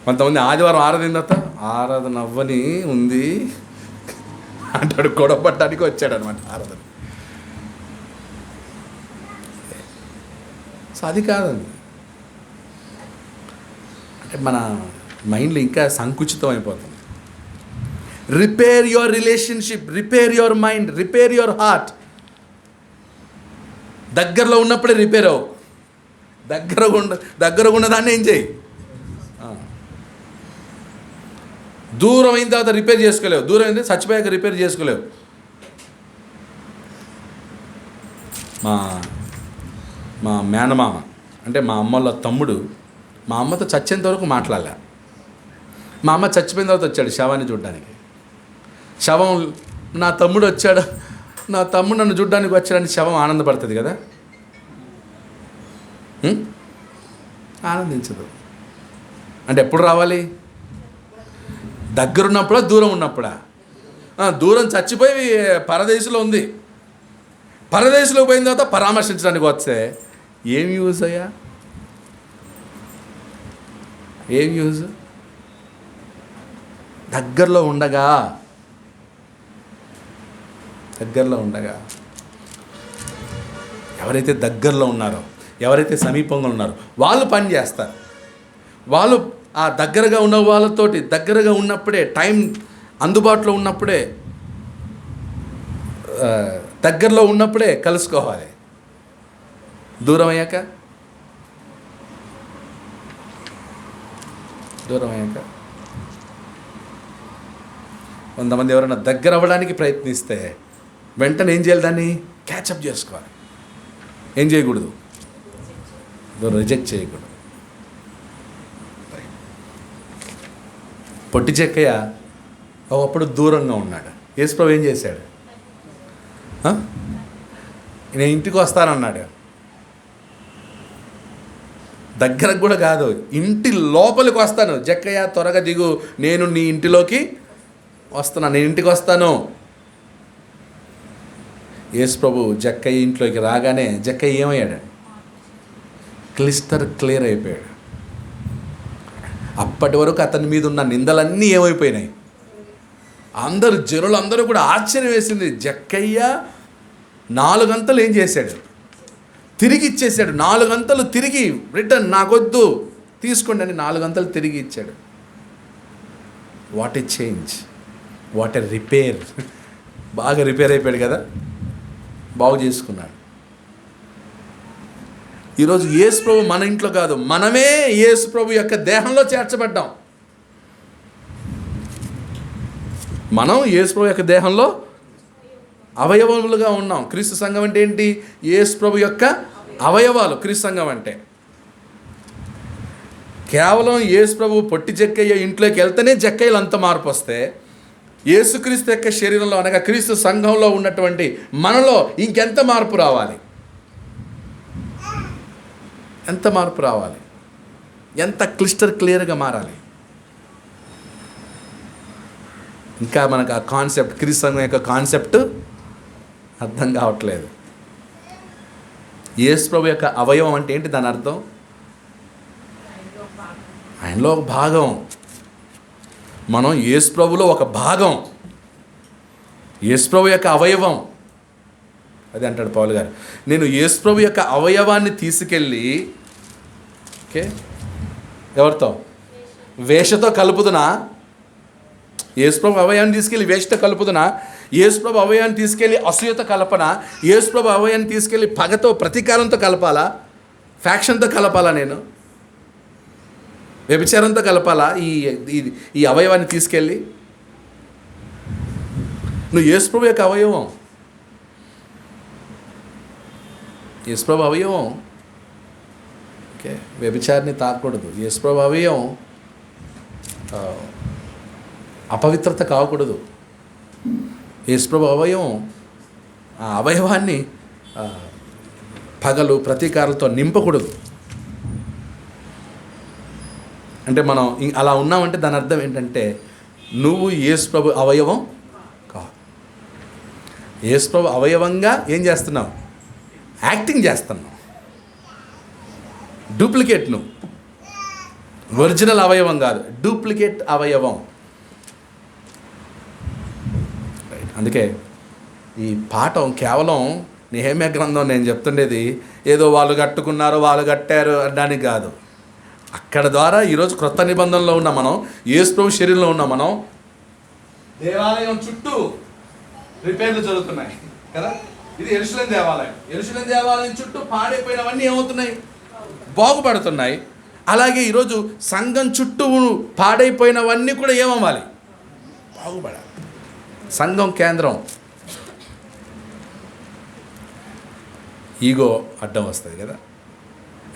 కొంతమంది ఆదివారం ఆరాధన తర్వాత ఆరాధన అవ్వని ఉంది అంటాడు, గొడవ పట్టడానికి వచ్చాడు అనమాట ఆరాధన. సో అది కాదండి. అంటే మన మైండ్లో ఇంకా సంకుచితం అయిపోతుంది. Repair your relationship, repair your mind, repair your heart. దగ్గరలో ఉన్నప్పుడే రిపేర్ అవ్వు. దగ్గరగా ఉన్నదాన్ని ఏం చేయి. దూరం అయిన తర్వాత రిపేర్ చేసుకోలేవు. దూరం అయితే చచ్చిపోయాక రిపేర్ చేసుకోలేవు. మా మేనమామ అంటే మా అమ్మల తమ్ముడు మా అమ్మతో చచ్చేంత వరకు మాట్లాడలే. మా అమ్మ చచ్చిపోయిన తర్వాత వచ్చాడు శవాన్ని చూడడానికి. శవం నా తమ్ముడు వచ్చాడు, నా తమ్ముడు నన్ను చూడడానికి వచ్చాడని శవం ఆనందపడుతుంది కదా, ఆనందించదు. అంటే ఎప్పుడు రావాలి? దగ్గరున్నప్పుడా దూరం ఉన్నప్పుడా? దూరం చచ్చిపోయి పరదేశంలో ఉంది. పరదేశంలో పోయిన తర్వాత పరామర్శించడానికి వస్తే ఏం యూజ్ అయ్యా? ఏం యూజ్? దగ్గరలో ఉండగా ఎవరైతే దగ్గరలో ఉన్నారో, ఎవరైతే సమీపంగా ఉన్నారో వాళ్ళు పని చేస్తారు. వాళ్ళు ఆ దగ్గరగా ఉన్న వాళ్ళతోటి దగ్గరగా ఉన్నప్పుడే, టైం అందుబాటులో ఉన్నప్పుడే, దగ్గరలో ఉన్నప్పుడే కలుసుకోవాలి. దూరం అయ్యాక కొంతమంది ఎవరైనా దగ్గర అవ్వడానికి ప్రయత్నిస్తే వెంటనే ఏం చేయాలి? దాన్ని క్యాచప్ చేసుకోవాలి. ఏం చేయకూడదు? రిజెక్ట్ చేయకూడదు. పొట్టి చెక్కయ్య ఒకప్పుడు దూరంగా ఉన్నాడు. యేసుప్రభు ఏం చేశాడు? నేను ఇంటికి వస్తానన్నాడు. దగ్గరకు కూడా కాదు, ఇంటి లోపలికి వస్తాను. జక్కయ్య త్వరగా దిగు, నేను నీ ఇంటిలోకి వస్తున్నాను, నేను ఇంటికి వస్తాను. యేసుప్రభు జక్కయ్య ఇంట్లోకి రాగానే జక్కయ్య ఏమయ్యాడు? క్లియర్ అయిపోయాడు. అప్పటి వరకు అతని మీద ఉన్న నిందలన్నీ ఏమైపోయినాయి? జనులందరూ కూడా ఆశ్చర్యం వేసింది. జక్కయ్య 4 గంటలు ఏం చేశాడు? తిరిగి ఇచ్చేసాడు. 4 గంటలు తిరిగి రిటర్న్, నాకొద్దు తీసుకోండి అని 4 గంటలు తిరిగి ఇచ్చాడు. What a change, what a repair. బాగా రిపేర్ అయిపోయాడు కదా, బాగు చేసుకున్నాడు. ఈరోజు యేసుప్రభు మన ఇంట్లో కాదు, మనమే యేసుప్రభు యొక్క దేహంలో చేర్చబడ్డాం. మనం యేసుప్రభు యొక్క దేహంలో అవయవములుగా ఉన్నాం. క్రీస్తు సంఘం అంటే ఏంటి? యేసుప్రభు యొక్క అవయవాలు క్రీస్తు సంఘం అంటే. కేవలం యేసుప్రభు పొట్టి జక్కయ్య ఇంట్లోకి వెళ్తేనే జక్కయ్యలు అంత మార్పు వస్తే, యేసుక్రీస్తు యొక్క శరీరంలో అనగా క్రీస్తు సంఘంలో ఉన్నటువంటి మనలో ఇంకెంత మార్పు రావాలి? ఎంత మార్పు రావాలి? ఎంత క్లియర్గా మారాలి? ఇంకా మనకు ఆ కాన్సెప్ట్, క్రీస్తు సంఘం యొక్క కాన్సెప్ట్ అర్థం కావట్లేదు. యేసుప్రభు యొక్క అవయవం అంటే ఏంటి? దాని అర్థం ఆయనలో ఒక భాగం. మనం యేసుప్రభులో ఒక భాగం, యేసుప్రభు యొక్క అవయవం. అది అంటాడు పౌలు గారు, నేను యేసుప్రభు యొక్క అవయవాన్ని తీసుకెళ్ళి ఎవరితో? వేషతో కలుపుతున్నా. యేసుప్రభు అవయవాన్ని తీసుకెళ్ళి వేషతో కలుపుతున్నా. యేసుప్రభు అవయవాన్ని తీసుకెళ్ళి అసూయతో కలపనా? యేసుప్రభు అవయవాన్ని తీసుకెళ్ళి పగతో, ప్రతీకారంతో కలపాలా? ఫ్యాక్షన్తో కలపాలా? నేను వ్యభిచారంతో కలపాలా? ఈ అవయవాన్ని తీసుకెళ్ళి? నువ్వు యేసుప్రభు యొక్క అవయవం, యేసుప్రభు అవయవం. వ్యభిచారిని తాకూడదు. యేసుప్రభు అవయవం అపవిత్రత కాకూడదు. యేసుప్రభు అవయవం, ఆ అవయవాన్ని పగలు ప్రతీకారాలతో నింపకూడదు. అంటే మనం అలా ఉన్నామంటే దాని అర్థం ఏంటంటే నువ్వు యేసుప్రభు అవయవం కాదు. యేసు ప్రభు అవయవంగా ఏం చేస్తున్నావు? యాక్టింగ్ చేస్తున్నావు. డూప్లికేట్ నువ్వు, ఒరిజినల్ అవయవం కాదు, డూప్లికేట్ అవయవం. రైట్. అందుకే ఈ పాఠం కేవలం నెహెమ్యా గ్రంథం నేను చెప్తుండేది ఏదో వాళ్ళు కట్టుకున్నారు వాళ్ళు కట్టారు అనడానికి కాదు. అక్కడ ద్వారా ఈరోజు క్రొత్త నిబంధనలో ఉన్న మనం, యేసు ప్రభు శరీరంలో ఉన్న మనం, దేవాలయం చుట్టూ రిపేర్లు జరుగుతున్నాయి కదా. ఇది యెరూషలేము దేవాలయం. యెరూషలేము దేవాలయం చుట్టూ పాడైపోయినవన్నీ ఏమవుతున్నాయి? బాగుపడుతున్నాయి. అలాగే ఈరోజు సంఘం చుట్టూ పాడైపోయినవన్నీ కూడా ఏమవ్వాలి? బాగుపడాలి. సంఘం కేంద్రం. ఈగో అడ్డం వస్తుంది కదా.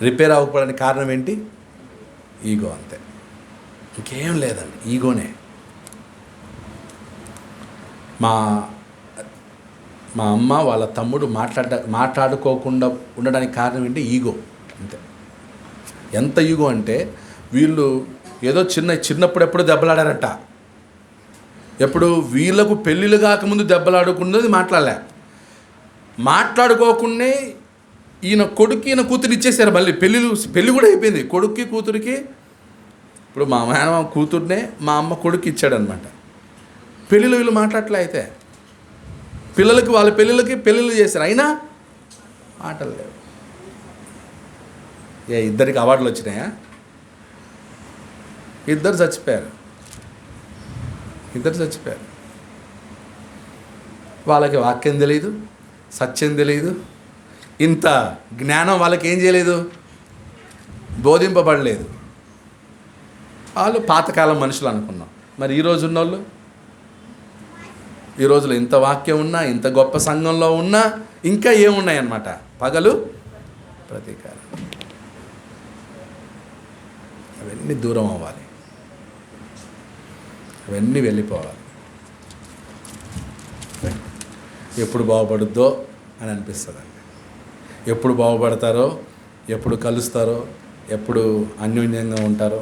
రిపేర్ అవ్వకపోవడానికి కారణం ఏంటి? ఈగో, అంతే, ఇంకేం లేదండి, ఈగోనే. మా అమ్మ వాళ్ళ తమ్ముడు మాట్లాడుకోకుండా ఉండడానికి కారణం ఏంటి? ఈగో, అంతే. ఎంత ఈగో అంటే వీళ్ళు ఏదో చిన్నప్పుడు ఎప్పుడు దెబ్బలాడారంట. ఎప్పుడు వీళ్ళకు పెళ్ళిళ్ళు కాకముందు దెబ్బలాడుకున్నది మాట్లాడుకోకుండా ఈయన కొడుకు ఈయన కూతురు ఇచ్చేసారు. మళ్ళీ పెళ్ళి కూడా అయిపోయింది కొడుక్కి కూతురికి. ఇప్పుడు మా మేనమామ కూతుర్నే మా అమ్మ కొడుకు ఇచ్చాడనమాట. పెళ్ళిళ్ళు వీళ్ళు మాట్లాడలే. అయితే వాళ్ళ పెళ్ళిళ్ళు చేశారు, అయినా మాటలు లేవు. ఇద్దరికి అవార్డులు వచ్చినాయా? ఇద్దరు చచ్చిపోయారు. వాళ్ళకి వాక్యం తెలియదు, సత్యం తెలియదు. ఇంత జ్ఞానం వాళ్ళకి ఏం చేయలేదు, బోధింపబడలేదు. వాళ్ళు పాతకాలం మనుషులు అనుకున్నాం. మరి ఈరోజు ఉన్నోళ్ళు, ఈ రోజులో ఇంత వాక్యం ఉన్నా, ఇంత గొప్ప సంఘంలో ఉన్నా ఇంకా ఏమున్నాయన్నమాట? పగలు ప్రతీకారం. అవన్నీ దూరం అవ్వాలి, అవన్నీ వెళ్ళిపోవాలి. ఎప్పుడు బాగుపడుద్దో అని అనిపిస్తుందండి. ఎప్పుడు బాగుపడతారో, ఎప్పుడు కలుస్తారో, ఎప్పుడు అన్యోన్యంగా ఉంటారో.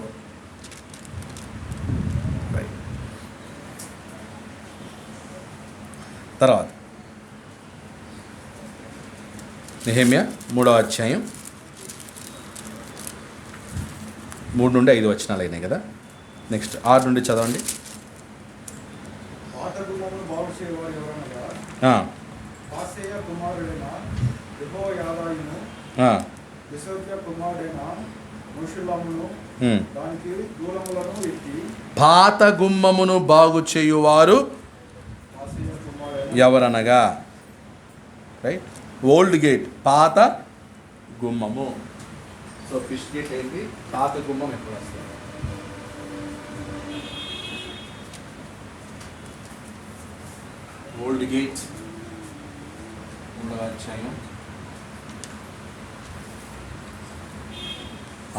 తర్వాత నెహెమ్యా 3వ అధ్యాయం 3 నుండి 5 వచనాలు అయినాయి కదా. నెక్స్ట్ 6 నుండి చదవండి. పాత గుమ్మమును బాగు చేయవారు ఎవరనగా పాసేయ కుమారుడైన యెహోయాదాయును, యెషోద్య కుమారుడైన మెషుల్లమును దానికి దూలములను ఎత్తి. పాత గుమ్మమును బాగు చేయువారు ఎవరనగా, రైట్, ఓల్డ్ గేట్, పాత గుమ్మము. సో ఫిష్ గేట్ ఏంటి? పాత గుమ్మం ఎప్పుడు వస్తుంది? ఓల్డ్ గేట్ 3వ అధ్యాయం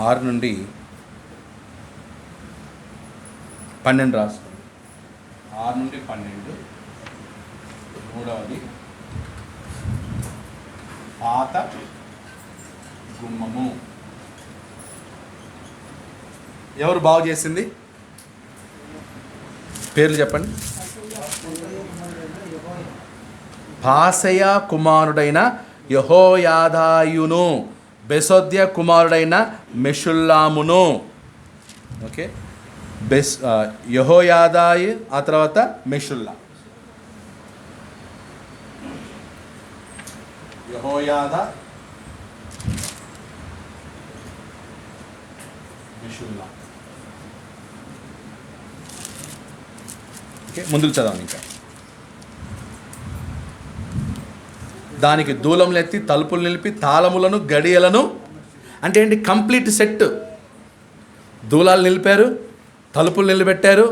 6 నుండి 12 రాసుకోండి. 6 నుండి 12. 3వది పాత గుమ్మము. ఎవరు బాగు చేసింది? పేర్లు చెప్పండి. పాసయ కుమారుడైన యెహోయాదాయును, బెసోద్య కుమారుడైన మెషుల్లామును. ఓకే, యెహోయాదాయు, ఆ తర్వాత మెషుల్లా. యెహోయాదా, మెషుల్లా. ఓకే, ముందుకు చదవండి. ఇంకా దానికి దూలములు ఎత్తి తలుపులు నిలిపి తాళములను గడియలను, అంటే ఏంటి? Complete set. దూలాలు నిలిపారు, తలుపులు నిలబెట్టారు,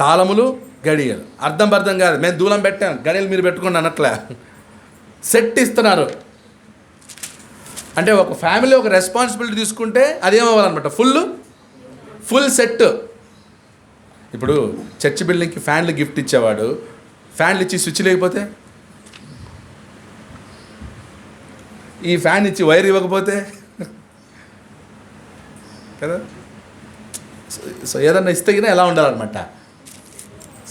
తాళములు, గడియలు. అర్థం కాదు, మేము దూలం పెట్టాం, గడియలు మీరు పెట్టుకోండి అన్నట్లే. సెట్ ఇస్తున్నారు. అంటే ఒక ఫ్యామిలీ ఒక రెస్పాన్సిబిలిటీ తీసుకుంటే అదేమవ్వాలన్నమాట? Full set. ఇప్పుడు చర్చ్ బిల్డింగ్కి ఫ్యాన్లు గిఫ్ట్ ఇచ్చేవాడు, ఫ్యాన్లు ఇచ్చి స్విచ్ లేకపోతే, ఈ ఫ్యాన్ ఇచ్చి వైర్ ఇవ్వకపోతే కదా. సో ఏదన్నా ఇస్తే కినా ఎలా ఉండాలన్నమాట?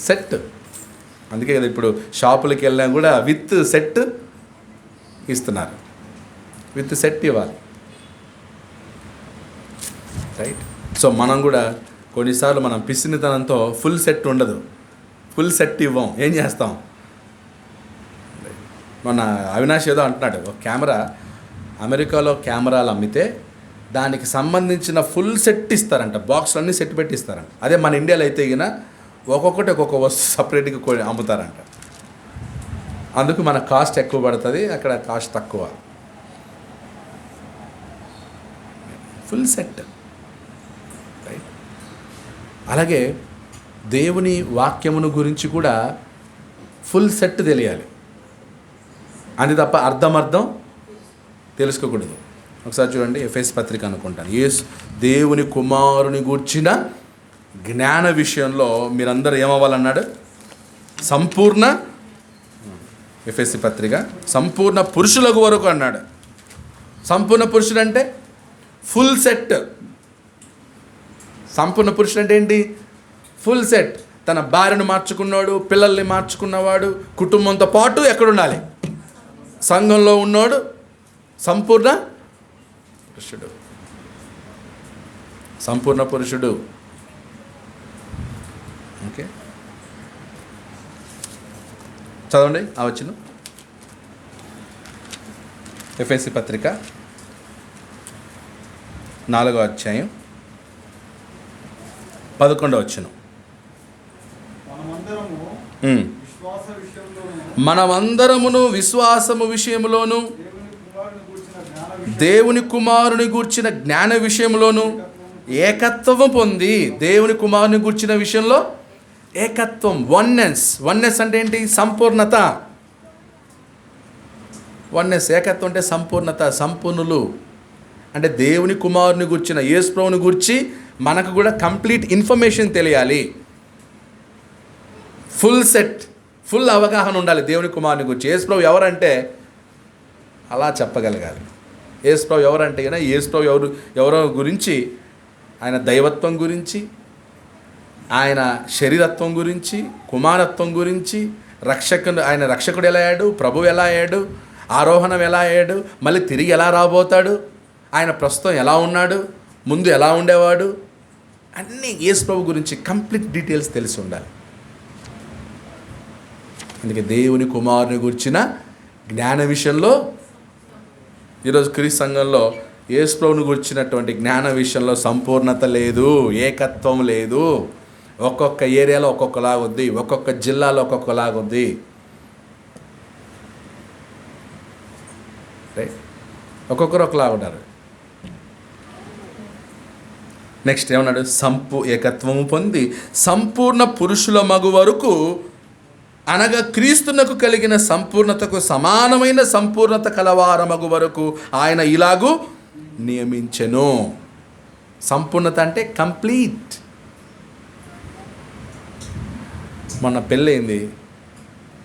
సెట్. అందుకే కదా ఇప్పుడు షాపులకి వెళ్ళినా కూడా విత్ సెట్ ఇస్తున్నారు. విత్ సెట్ ఇవ్వాలి, రైట్? సో మనం కూడా కొన్నిసార్లు మనం పిసినితనంతో ఫుల్ సెట్ ఉండదు, ఫుల్ సెట్ ఇవ్వం. ఏం చేస్తాం? మన అవినాష్ ఏదో అంటున్నాడు, ఒక కెమెరా అమెరికాలో కెమెరాలు అమ్మితే దానికి సంబంధించిన ఫుల్ సెట్ ఇస్తారంట, బాక్స్లన్నీ సెట్ పెట్టి ఇస్తారంట. అదే మన ఇండియాలో అయితే ఈయన ఒక్కొక్కటి ఒక్కొక్క వస్తువు సపరేట్గా అమ్ముతారంట. అందుకు మన కాస్ట్ ఎక్కువ పడుతుంది, అక్కడ కాస్ట్ తక్కువ. Full set, right? అలాగే దేవుని వాక్యమును గురించి కూడా ఫుల్ సెట్ తెలియాలి. అది తప్ప అర్థం తెలుసుకోకూడదు. ఒకసారి చూడండి, ఎఫెసీ పత్రిక అనుకుంటాను. దేవుని కుమారుని గూర్చిన జ్ఞాన విషయంలో మీరందరూ ఏమవ్వాలన్నాడు? సంపూర్ణ, ఎఫెసీ పత్రిక, సంపూర్ణ పురుషులకు వరకు అన్నాడు. సంపూర్ణ పురుషుడు అంటే ఫుల్ సెట్. సంపూర్ణ పురుషుడు అంటే ఏంటి? Full set. తన భార్యను మార్చుకున్నాడు, పిల్లల్ని మార్చుకున్నవాడు, కుటుంబంతో పాటు ఎక్కడుండాలి? సంఘంలో ఉన్నాడు. సంపూర్ణ పురుషుడు, సంపూర్ణ పురుషుడు. ఓకే, చదవండి ఆ వచనం. ఎఫెసీ పత్రిక 4వ అధ్యాయం 11వ వచనం. మనమందరమును విశ్వాసము విషయంలోను దేవుని కుమారుని గూర్చిన జ్ఞాన విషయంలోను ఏకత్వం పొంది, దేవుని కుమారుని గూర్చిన విషయంలో ఏకత్వం, వన్నెస్. వన్నెస్ అంటే ఏంటి? సంపూర్ణత. వన్నెస్, ఏకత్వం అంటే సంపూర్ణత, సంపూర్ణులు. అంటే దేవుని కుమారుని గూర్చిన, యేసు ప్రభువుని గూర్చి మనకు కూడా కంప్లీట్ ఇన్ఫర్మేషన్ తెలియాలి. ఫుల్ సెట్, ఫుల్ అవగాహన ఉండాలి దేవుని కుమారుని గురించి. యేసు ప్రభు ఎవరంటే అలా చెప్పగలగాలి. యేసు ప్రభు ఎవరంటే కదా, యేసు ప్రభు ఎవరో గురించి, ఆయన దైవత్వం గురించి, ఆయన శరీరత్వం గురించి, కుమారత్వం గురించి, ఆయన రక్షకుడు ఎలా అయ్యాడు, ప్రభువు ఎలా అయ్యాడు, ఆరోహణం ఎలా అయ్యాడు, మళ్ళీ తిరిగి ఎలా రాబోతాడు, ఆయన ప్రస్తుతం ఎలా ఉన్నాడు, ముందు ఎలా ఉండేవాడు, అన్నీ యేసు ప్రభు గురించి కంప్లీట్ డీటెయిల్స్ తెలిసి ఉండాలి. అందుకే దేవుని కుమారుని గురించిన జ్ఞాన విషయంలో ఈరోజు క్రీస్తు సంఘంలో యేసు ప్రభువుని గురించినటువంటి జ్ఞాన విషయంలో సంపూర్ణత లేదు, ఏకత్వం లేదు. ఒక్కొక్క ఏరియాలో ఒక్కొక్కలాగా ఉంది, ఒక్కొక్క జిల్లాలో ఒక్కొక్కలాగా ఉంది. రైట్, ఒక్కొక్కరు ఒకలాగా ఉన్నారు. నెక్స్ట్ ఏమన్నాడు? ఏకత్వము పొంది సంపూర్ణ పురుషుల మగు వరకు, అనగా క్రీస్తునకు కలిగిన సంపూర్ణతకు సమానమైన సంపూర్ణత కలవారమగు వరకు ఆయన ఇలాగూ నియమించెను. సంపూర్ణత అంటే కంప్లీట్. మొన్న పెళ్ళయింది,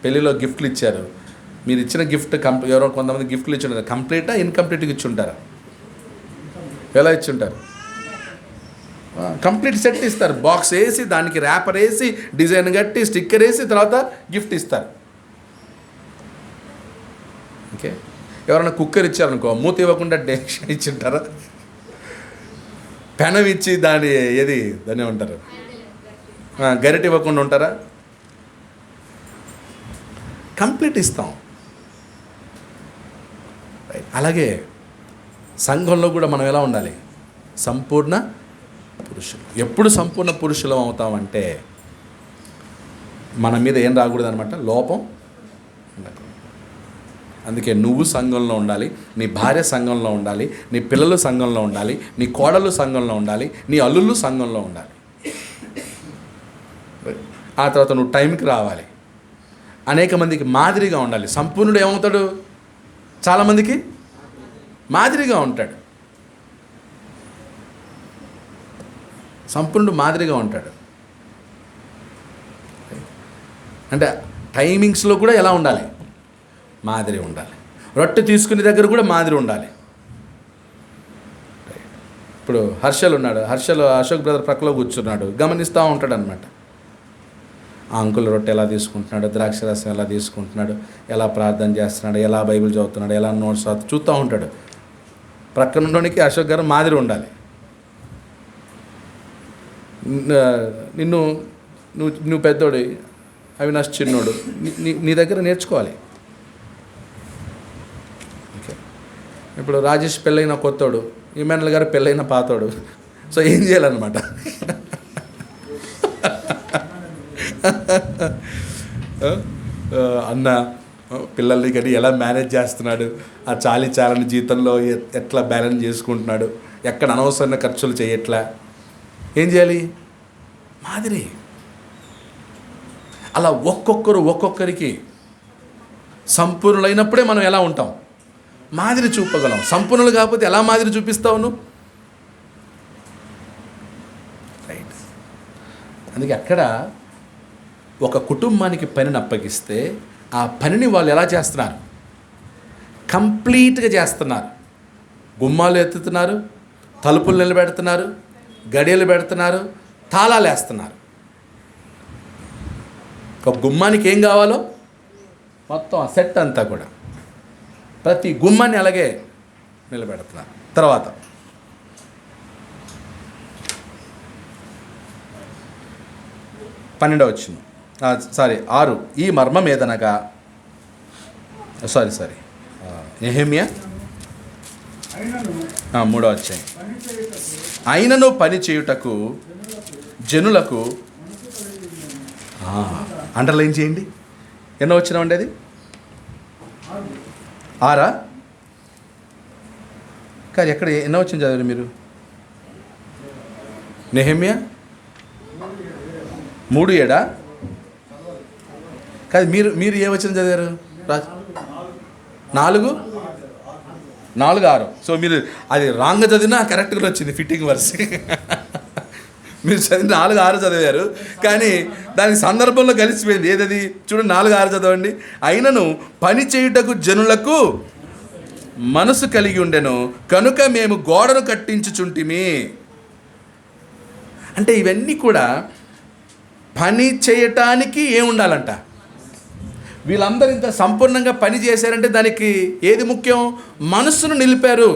పెళ్ళిలో గిఫ్ట్లు ఇచ్చారు. మీరు ఇచ్చిన గిఫ్ట్ ఎవరో కొంతమంది గిఫ్ట్లు ఇచ్చి ఉంటారు. కంప్లీటా ఇన్కంప్లీట్గా ఇచ్చి ఉంటారా? ఎలా ఇచ్చి ఉంటారు? కంప్లీట్ సెట్ ఇస్తారు. బాక్స్ వేసి, దానికి ర్యాపర్ వేసి, డిజైన్ కట్టి, స్టిక్కర్ వేసి, తర్వాత గిఫ్ట్ ఇస్తారు. ఓకే, ఎవరైనా కుక్కర్ ఇచ్చారనుకో, మూత ఇవ్వకుండా డెసిషన్ ఇచ్చి ఉంటారా? పెనం ఇచ్చి దాన్ని దాన్ని ఏమంటారు, గరిట ఇవ్వకుండా ఉంటారా? కంప్లీట్ ఇస్తాం. అలాగే సంఘంలో కూడా మనం ఎలా ఉండాలి? సంపూర్ణ పురుషులు. ఎప్పుడు సంపూర్ణ పురుషులం అవుతామంటే మన మీద ఏం రాకూడదు అనమాట, లోపం ఉండకూడదు. అందుకే నువ్వు సంఘంలో ఉండాలి, నీ భార్య సంఘంలో ఉండాలి, నీ పిల్లలు సంఘంలో ఉండాలి, నీ కోడలు సంఘంలో ఉండాలి, నీ అల్లుళ్ళు సంఘంలో ఉండాలి. ఆ తర్వాత నువ్వు టైంకి రావాలి, అనేక మందికి మాదిరిగా ఉండాలి. సంపూర్ణుడు ఏమవుతాడు? చాలామందికి మాదిరిగా ఉంటాడు. సంపూర్ణుడు మాదిరిగా ఉంటాడు. అంటే టైమింగ్స్లో కూడా ఎలా ఉండాలి? మాదిరి ఉండాలి. రొట్టె తీసుకునే దగ్గర కూడా మాదిరి ఉండాలి. ఇప్పుడు హర్షల్ ఉన్నాడు, అశోక్ బ్రదర్ ప్రక్కలో కూర్చున్నాడు, గమనిస్తూ ఉంటాడు అనమాట. ఆ అంకుల్ రొట్టె ఎలా తీసుకుంటున్నాడు, ద్రాక్షరసం ఎలా తీసుకుంటున్నాడు, ఎలా ప్రార్థన చేస్తున్నాడు, ఎలా బైబిల్ చదువుతున్నాడు, ఎలా నోట్స్ చూస్తూ ఉంటాడు. ప్రక్కనలోనికి అశోక్ గారు మాదిరి ఉండాలి. నువ్వు పెద్దోడు, అవినాష్ చిన్నోడు, నీ దగ్గర నేర్చుకోవాలి. ఓకే, ఇప్పుడు రాజేష్ పెళ్ళైన కొత్తోడు, ఇమానుయల్ గారు పెళ్ళైన పాతోడు. సో ఏం చేయాలన్నమాట? అన్న పిల్లల్ని కానీ ఎలా మేనేజ్ చేస్తున్నాడు, ఆ చాలని జీతంలో ఎట్లా బ్యాలెన్స్ చేసుకుంటున్నాడు, ఎక్కడ అనవసరమైన ఖర్చులు చేయట్లా, ఏం చేయాలి? మాదిరి. అలా ఒక్కొక్కరికి సంపూర్ణులైనప్పుడే మనం ఎలా ఉంటాం? మాదిరి చూపగలం. సంపూర్ణులు కాకపోతే ఎలా మాదిరి చూపిస్తావు నువ్వు? రైట్. అందుకే అక్కడ ఒక కుటుంబానికి పనిని అప్పగిస్తే ఆ పనిని వాళ్ళు ఎలా చేస్తున్నారు? కంప్లీట్గా చేస్తున్నారు. గుమ్మాలు ఎత్తుతున్నారు, తలుపులు నిలబెడుతున్నారు, గడియలు పెడుతున్నారు, తాళాలు వేస్తున్నారు. ఒక గుమ్మానికి ఏం కావాలో మొత్తం ఆ సెట్ అంతా కూడా ప్రతి గుమ్మాన్ని అలాగే నిలబెడుతున్నారు. తర్వాత 12వ వచనం, 6. ఈ మర్మం ఏదనగా నెహెమ్యా 3వ అధ్యాయం. అయినను పని చేయుటకు జనులకు అండర్లైన్ చేయండి. ఎన్నో వచ్చినా అండి అది? 6 కాదు, ఎక్కడ ఎన్నో వచ్చిన చదివారు మీరు? నెహెమ్యా 3:7 కాదు, మీరు ఏ వచ్చిన చదివారు? 4:6. సో మీరు అది రాంగ్గా చదివినా కరెక్ట్గా వచ్చింది ఫిట్టింగ్ వర్స్. మీరు చదివి 4:6 చదివారు, కానీ దానికి సందర్భంలో కలిసిపోయింది. ఏదది? చూడండి, 4:6 చదవండి. అయినను పని చేయుటకు జనులకు మనసు కలిగి ఉండెను, కనుక మేము గోడను కట్టించుచుంటిమి. అంటే ఇవన్నీ కూడా పని చేయటానికి ఏముండాలంట? వీళ్ళందరూ ఇంత సంపూర్ణంగా పని చేశారంటే దానికి ఏది ముఖ్యం? మనస్సును నిలిపారు.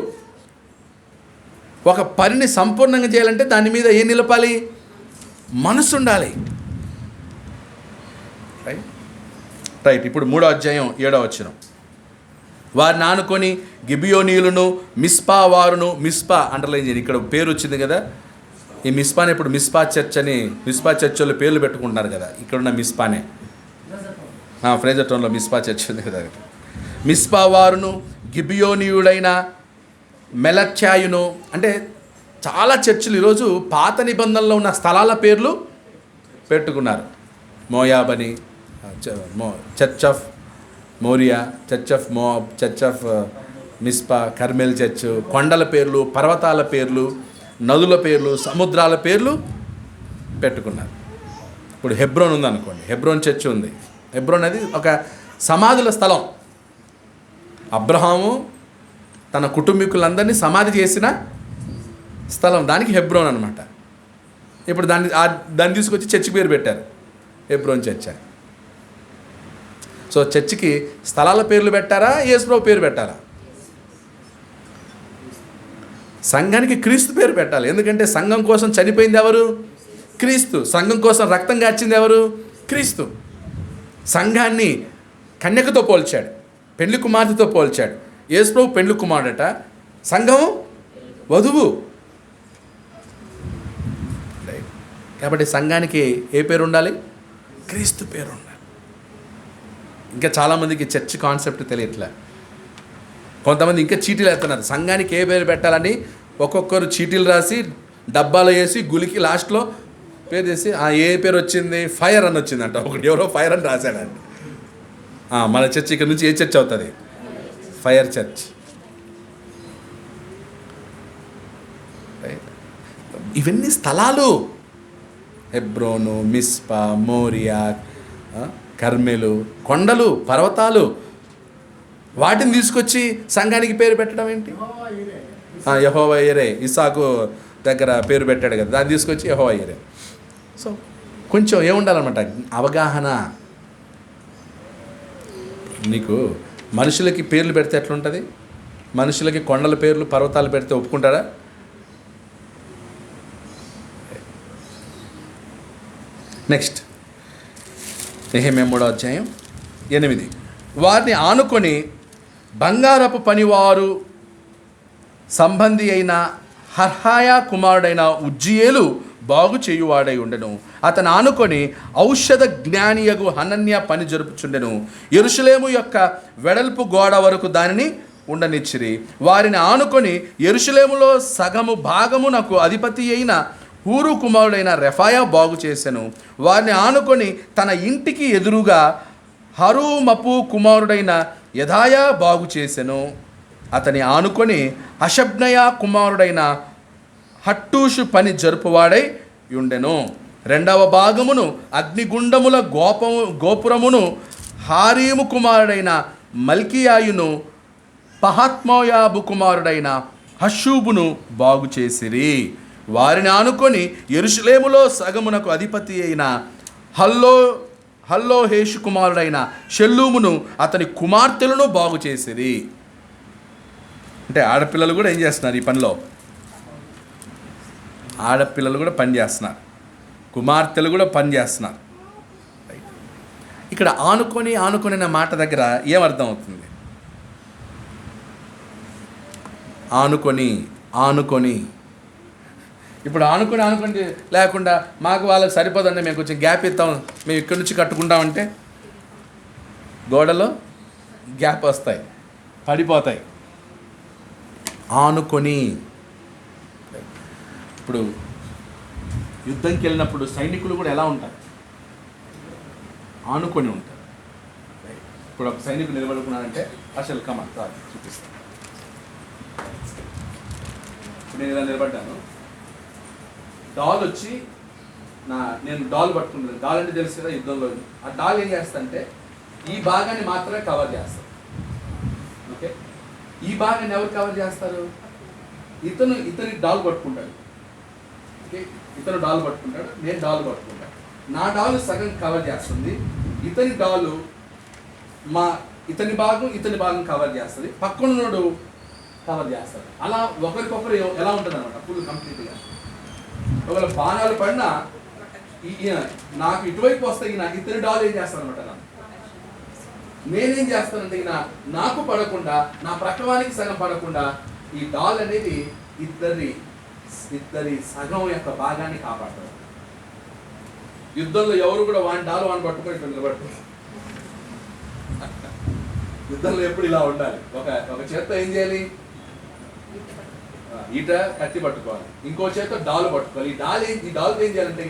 ఒక పనిని సంపూర్ణంగా చేయాలంటే దాని మీద ఏం నిలపాలి? మనసు ఉండాలి. రైట్. ఇప్పుడు 3వ అధ్యాయం 7వ వచనం. వారిని ఆనుకొని గిబియోనీయులను మిస్పా వారును, మిస్పా అండర్లైన్ చేయండి, ఇక్కడ పేరు వచ్చింది కదా. ఈ మిస్పాని ఇప్పుడు మిస్పా చర్చ్ అని, మిస్పా చర్చ్ వాళ్ళు పేర్లు పెట్టుకుంటున్నారు కదా. ఇక్కడున్న మిస్పానే ఫ్రేజర్ టౌన్లో మిస్పా చర్చ్ ఉంది కదా. మిస్పా వారును గిబియోనీయుడైన మెలఖ్యాయును. అంటే చాలా చర్చిలు ఈరోజు పాత నిబంధనలో ఉన్న స్థలాల పేర్లు పెట్టుకున్నారు. మోయాబ్ అని, church of Moriah, church of Moab, church of Mizpah, Carmel church. కొండల పేర్లు, పర్వతాల పేర్లు, నదుల పేర్లు, సముద్రాల పేర్లు పెట్టుకున్నారు. ఇప్పుడు హెబ్రోన్ ఉంది అనుకోండి, హెబ్రోన్ చర్చ్ ఉంది. హెబ్రోన్ అనేది ఒక సమాధుల స్థలం. అబ్రహాము తన కుటుంబీకులందరినీ సమాధి చేసిన స్థలం, దానికి హెబ్రోన్ అనమాట. ఇప్పుడు దాన్ని తీసుకొచ్చి చర్చి పేరు పెట్టారు, హెబ్రోన్ చర్చ్ అని. సో చర్చికి స్థలాల పేర్లు పెట్టారా, యేసుప్రభు పేరు పెట్టారా? సంఘానికి క్రీస్తు పేరు పెట్టాలి. ఎందుకంటే సంఘం కోసం చనిపోయింది ఎవరు? క్రీస్తు. సంఘం కోసం రక్తం కార్చింది ఎవరు? క్రీస్తు. సంఘాన్ని కన్యకతో పోల్చాడు, పెళ్లి కుమార్తెతో పోల్చాడు. యేసుప్రభు పెళ్లి కుమారుడట, సంఘం వధువు. కాబట్టి సంఘానికి ఏ పేరు ఉండాలి? క్రీస్తు పేరు ఉండాలి. ఇంకా చాలామందికి చర్చ్ కాన్సెప్ట్ తెలియట్లే. కొంతమంది ఇంకా చీటీలు వేస్తున్నారు. సంఘానికి ఏ పేరు పెట్టాలని ఒక్కొక్కరు చీటీలు రాసి డబ్బాలో వేసి గులికి లాస్ట్లో పేరు చేసి ఏ పేరు వచ్చింది? ఫైర్ అని వచ్చిందంట. ఒకటి ఎవరో ఫైర్ అని రాశాడంట. మన చర్చ్ ఇక్కడ నుంచి ఏ చర్చ్ అవుతుంది? Fire church. ఇవన్నీ స్థలాలు. హెబ్రోను, మిస్పా, మోరియా, కర్మెలు, కొండలు, పర్వతాలు. వాటిని తీసుకొచ్చి సంఘానికి పేరు పెట్టడం ఏంటి? యెహోవా యెరే, ఇస్సాకు దగ్గర పేరు పెట్టాడు కదా, దాన్ని తీసుకొచ్చి యెహోవా యెరే. సో కొంచెం ఏముండాలన్నమాట, అవగాహన. నీకు మనుషులకి పేర్లు పెడితే ఎట్లుంటుంది? మనుషులకి కొండల పేర్లు, పర్వతాలు పెడితే ఒప్పుకుంటారా? నెక్స్ట్ నెహెమ్యా 3:8. వారిని ఆనుకొని బంగారపు పనివారు సంబంధి అయిన హర్హాయా కుమారుడైన ఉజ్జియేలు బాగు చేయువాడై ఉండెను. అతను ఆనుకొని ఔషధ జ్ఞానియగు హనన్య పని జరుపుచుండెను. యెరూషలేము యొక్క వెడల్పు గోడ వరకు దానిని ఉండనిచ్చిరి. వారిని ఆనుకొని యెరూషలేములో సగము భాగమునకు అధిపతి అయిన హూరు కుమారుడైన రెఫాయా బాగు చేసెను. వారిని ఆనుకొని తన ఇంటికి ఎదురుగా హరూమపు కుమారుడైన యెదాయా బాగు చేసెను. అతని ఆనుకొని హషబ్నయ కుమారుడైన హట్టూషు పని జరుపువాడై ఉండెను. రెండవ భాగమును అగ్నిగుండముల గోపురమును హారీము కుమారుడైన మల్కియాయును పహత్మోయాబు కుమారుడైన హషూబును బాగు చేసిరి. వారిని ఆనుకొని యెరూషలేములో సగమునకు అధిపతి అయిన హల్లోహేషు కుమారుడైన షెల్లూమును అతని కుమార్తెలను బాగు చేసిరి. అంటే ఆడపిల్లలు కూడా ఏం చేస్తున్నారు ఈ పనిలో? ఆడపిల్లలు కూడా పని చేస్తున్నారు, కుమార్తెలు కూడా పని చేస్తున్నారు. ఇక్కడ ఆనుకొని అనే మాట దగ్గర ఏమర్థం అవుతుంది? ఆనుకొని ఇప్పుడు ఆనుకొని లేకుండా మాకు వాళ్ళకి సరిపోదండి, మేము కొంచెం గ్యాప్ ఇస్తాం, మేము ఇక్కడి నుంచి కట్టుకుంటామంటే గోడలో గ్యాప్ వస్తాయి, పడిపోతాయి. ఆనుకొని ఇప్పుడు యుద్ధంకి వెళ్ళినప్పుడు సైనికులు కూడా ఎలా ఉంటారు? ఆనుకొని ఉంటారు. ఇప్పుడు ఒక సైనికులు నిలబడుకున్నారంటే అసలు కమాన్ చూపిస్తాను. నేను ఇలా నిలబడ్డాను, డాల్ వచ్చి నేను డాల్ పట్టుకుంటాను. డాల్ అంటే తెలుసు కదా యుద్ధంలో. ఆ డాల్ ఏం చేస్తానంటే ఈ భాగాన్ని మాత్రమే కవర్ చేస్తాను. ఓకే, ఈ భాగాన్ని ఎవరు కవర్ చేస్తారు? ఇతని డాల్ పట్టుకుంటాడు. ఓకే, ఇతను డాల్ పట్టుకుంటాడు, నేను డాల్ పట్టుకుంటాను. నా డాల్ సగం కవర్ చేస్తుంది, ఇతని డాలు ఇతని భాగం కవర్ చేస్తుంది, పక్కనున్నోడు కవర్ చేస్తాడు. అలా ఒకరికొకరు ఎలా ఉంటుంది అనమాట, ఫుల్ కంప్లీట్గా. ఒకవేళ బాణాలు పడినా నాకు ఇటువైపు వస్తాయి, నాకు ఇతని డాల్ ఏం చేస్తానమాట, నేనేం చేస్తానంటే నాకు పడకుండా, నా ప్రక్కవానికి సగం పడకుండా ఈ డాల్ అనేది ఇద్దరి సగం యొక్క భాగాన్ని కాపాడతారు. యుద్ధంలో ఎవరు కూడా వాని డాల్ వాని పట్టుకొని ఇట్లా నిలబడుతుంది. యుద్ధంలో ఎప్పుడు ఇలా ఉండాలి. ఒక చేత్తో ఏం చేయాలి? ఈట కత్తి పట్టుకోవాలి, ఇంకో చేత్తో డాలు పట్టుకోవాలి. ఈ డాల్తో ఏం చేయాలంటే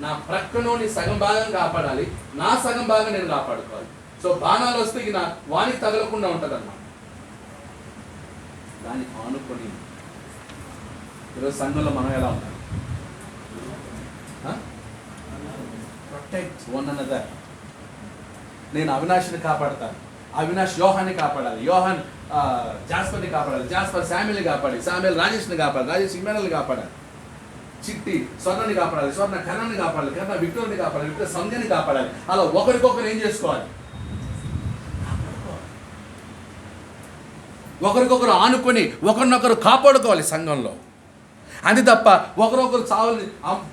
నా ప్రక్కలోని సగం భాగం కాపాడాలి, నా సగం భాగం నేను కాపాడుకోవాలి. సో బాణాలు వస్తే వానికి తగలకుండా ఉంటుంది అన్నమాట. దాన్ని ఆనుకొని ఈరోజు సంఘంలో మనం ఎలా ఉంటాం? Protect one another. నేను అవినాష్ని కాపాడతాను, అవినాష్ యోహాన్ని కాపాడాలి, యోహాన్ జాస్పర్ని కాపాడాలి, జాస్పర్ శామ్యుల్ని కాపాడాలి, శామ్యుల్ రాజేష్ని కాపాడాలి, రాజేష్ ఇమానుల్ని కాపాడాలి, చిట్టి స్వర్ణని కాపాడాలి, స్వర్ణ కర్ణని కాపాడాలి, కర్ణ విక్టోర్ని కాపాడాలి, విక్టర్ సంధ్యని కాపాడాలి. అలా ఒకరికొకరు ఏం చేసుకోవాలి? ఒకరికొకరు ఆనుకొని ఒకరినొకరు కాపాడుకోవాలి సంఘంలో. అంతే తప్ప ఒకరొకరు చావని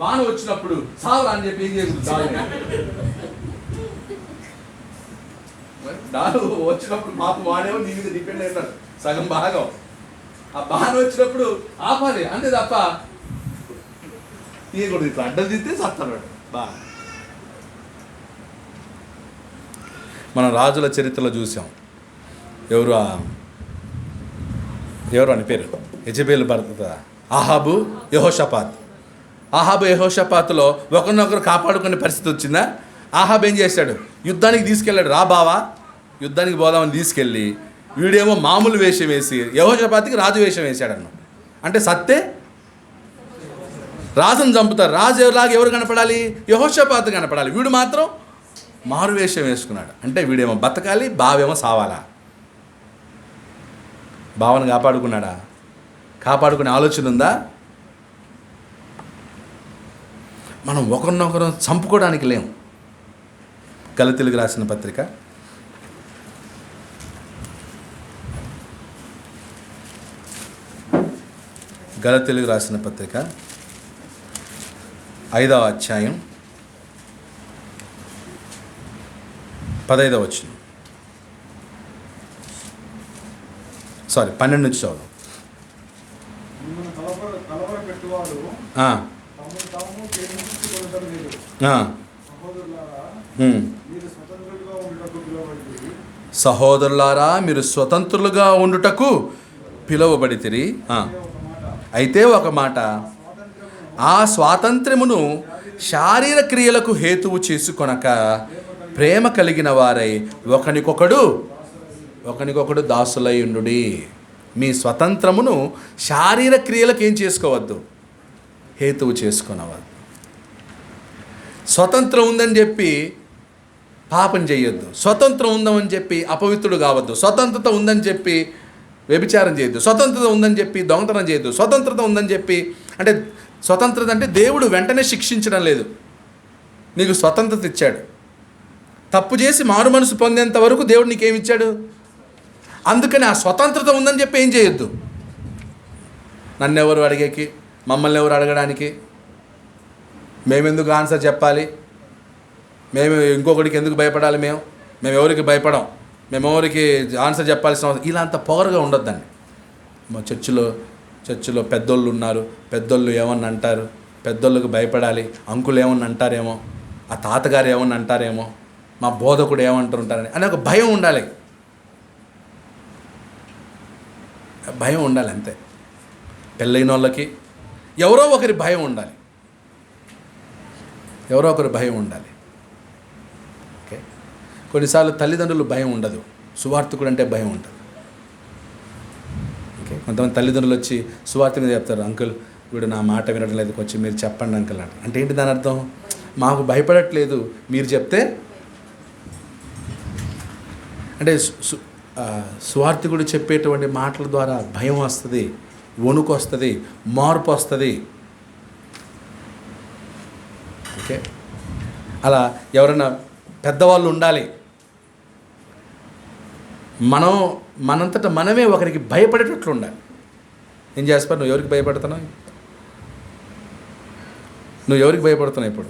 బాణం వచ్చినప్పుడు చావులు అని చెప్పి ఏం చేస్తుంది? డాలు వచ్చినప్పుడు మాకు వాడేమో నీ మీద డిపెండ్ అవుతాడు సగం భాగం. ఆ బాణం వచ్చినప్పుడు ఆపాలి, అంతే తప్ప తీయకూడదు. ఇట్లా అడ్డం తీస్తే సత్తాడు బాగా. మనం రాజుల చరిత్రలో చూసాం. ఎవరు అని పేరు యెజెబెలు భర్త అహాబు యెహోషాపాతులో ఒకరినొకరు కాపాడుకునే పరిస్థితి వచ్చిందా? అహాబు ఏం చేశాడు? యుద్ధానికి తీసుకెళ్ళాడు. రా బావా యుద్ధానికి పోదామని తీసుకెళ్ళి వీడేమో మామూలు వేషం వేసి యెహోషాపాతుకి రాజు వేషం వేశాడు అన్నమాట. అంటే సత్తే రాజును చంపుతారు. రాజు ఎవరిలాగా ఎవరు కనపడాలి? యెహోషాపాతు కనపడాలి. వీడు మాత్రం మారు వేషం వేసుకున్నాడు. అంటే వీడేమో బతకాలి, బావేమో సావాలా? బావను కాపాడుకున్నాడా? కాపాడుకునే ఆలోచన ఉందా? మనం ఒకరినొకరు చంపుకోవడానికి లేము. గలతీయులకు రాసిన పత్రిక 5వ అధ్యాయం 15వ వచనం. 12 నుంచి చదువు. మిమ్మల్ని కలవరపెట్టువాడు ఆ, తమను తాము ప్రేమించుకొనడం లేదు. ఆ, సహోదరులారా, ఉమ్. మీరు స్వతంత్రులుగా ఉండటకు పిలువబడితిరి. సహోదరులారా, మీరు స్వతంత్రులుగా ఉండుటకు పిలువబడితిరి. అయితే ఒక మాట, ఆ స్వాతంత్ర్యమును శారీర క్రియలకు హేతువు చేసుకొనక ప్రేమ కలిగిన వారై ఒకనికొకడు దాసులై ఉండుడి. మీ స్వతంత్రమును శారీర క్రియలకు ఏం చేసుకోవద్దు, హేతువు చేసుకొనవద్దు. స్వతంత్రం ఉందని చెప్పి పాపం చేయొద్దు. స్వతంత్రం ఉందని చెప్పి అపవిత్రుడు కావద్దు. స్వతంత్రత ఉందని చెప్పి వ్యభిచారం చేయొద్దు. స్వతంత్రత ఉందని చెప్పి దొంగతనం చేయొద్దు. స్వతంత్రత ఉందని చెప్పి అంటే స్వతంత్రత అంటే దేవుడు వెంటనే శిక్షించడం లేదు. నీకు స్వతంత్రత ఇచ్చాడు. తప్పు చేసి మారు మనసు పొందేంత వరకు దేవుడు నీకేమిచ్చాడు. అందుకని ఆ స్వతంత్రత ఉందని చెప్పి ఏం చేయొద్దు. నన్నెవరు అడిగేకి, మమ్మల్ని ఎవరు అడగడానికి, మేమెందుకు ఆన్సర్ చెప్పాలి, మేము ఇంకొకరికి ఎందుకు భయపడాలి, మేము ఎవరికి భయపడం, మేము ఎవరికి ఆన్సర్ చెప్పాల్సిన అవసరం, ఇలా అంత పొగరుగా ఉండొద్దండి. మా చర్చిలో పెద్దోళ్ళు ఉన్నారు, పెద్దోళ్ళు ఏమన్నా అంటారు, పెద్దోళ్ళకి భయపడాలి, అంకులు ఏమన్నా అంటారేమో, ఆ తాతగారు ఏమన్నా అంటారేమో, మా బోధకుడు ఏమంటుంటారని అనే ఒక భయం ఉండాలి. భయం ఉండాలి అంతే. పెళ్ళైన వాళ్ళకి ఎవరో ఒకరి భయం ఉండాలి. ఎవరో ఒకరి భయం ఉండాలి. ఓకే, కొన్నిసార్లు తల్లిదండ్రులు భయం ఉండదు, సువార్థికుడు అంటే భయం ఉంటుంది. ఓకే, కొంతమంది తల్లిదండ్రులు వచ్చి సువార్త మీద చెప్తారు, అంకుల్ వీడు నా మాట వినడం లేదు, వచ్చి మీరు చెప్పండి అంకుల్ అంటే ఏంటి దాని అర్థం? మాకు భయపడట్లేదు, మీరు చెప్తే అంటే సువార్థికుడు చెప్పేటువంటి మాటల ద్వారా భయం వస్తుంది, వణుకు వస్తుంది, మార్పు వస్తుంది. ఓకే, అలా ఎవరైనా పెద్దవాళ్ళు ఉండాలి. మనంతటా మనమే ఒకరికి భయపడేటట్లు ఉండాలి. ఏం చేస్తావు? నువ్వు ఎవరికి భయపడుతున్నావు? నువ్వు ఎవరికి భయపడుతున్నావు ఇప్పుడు?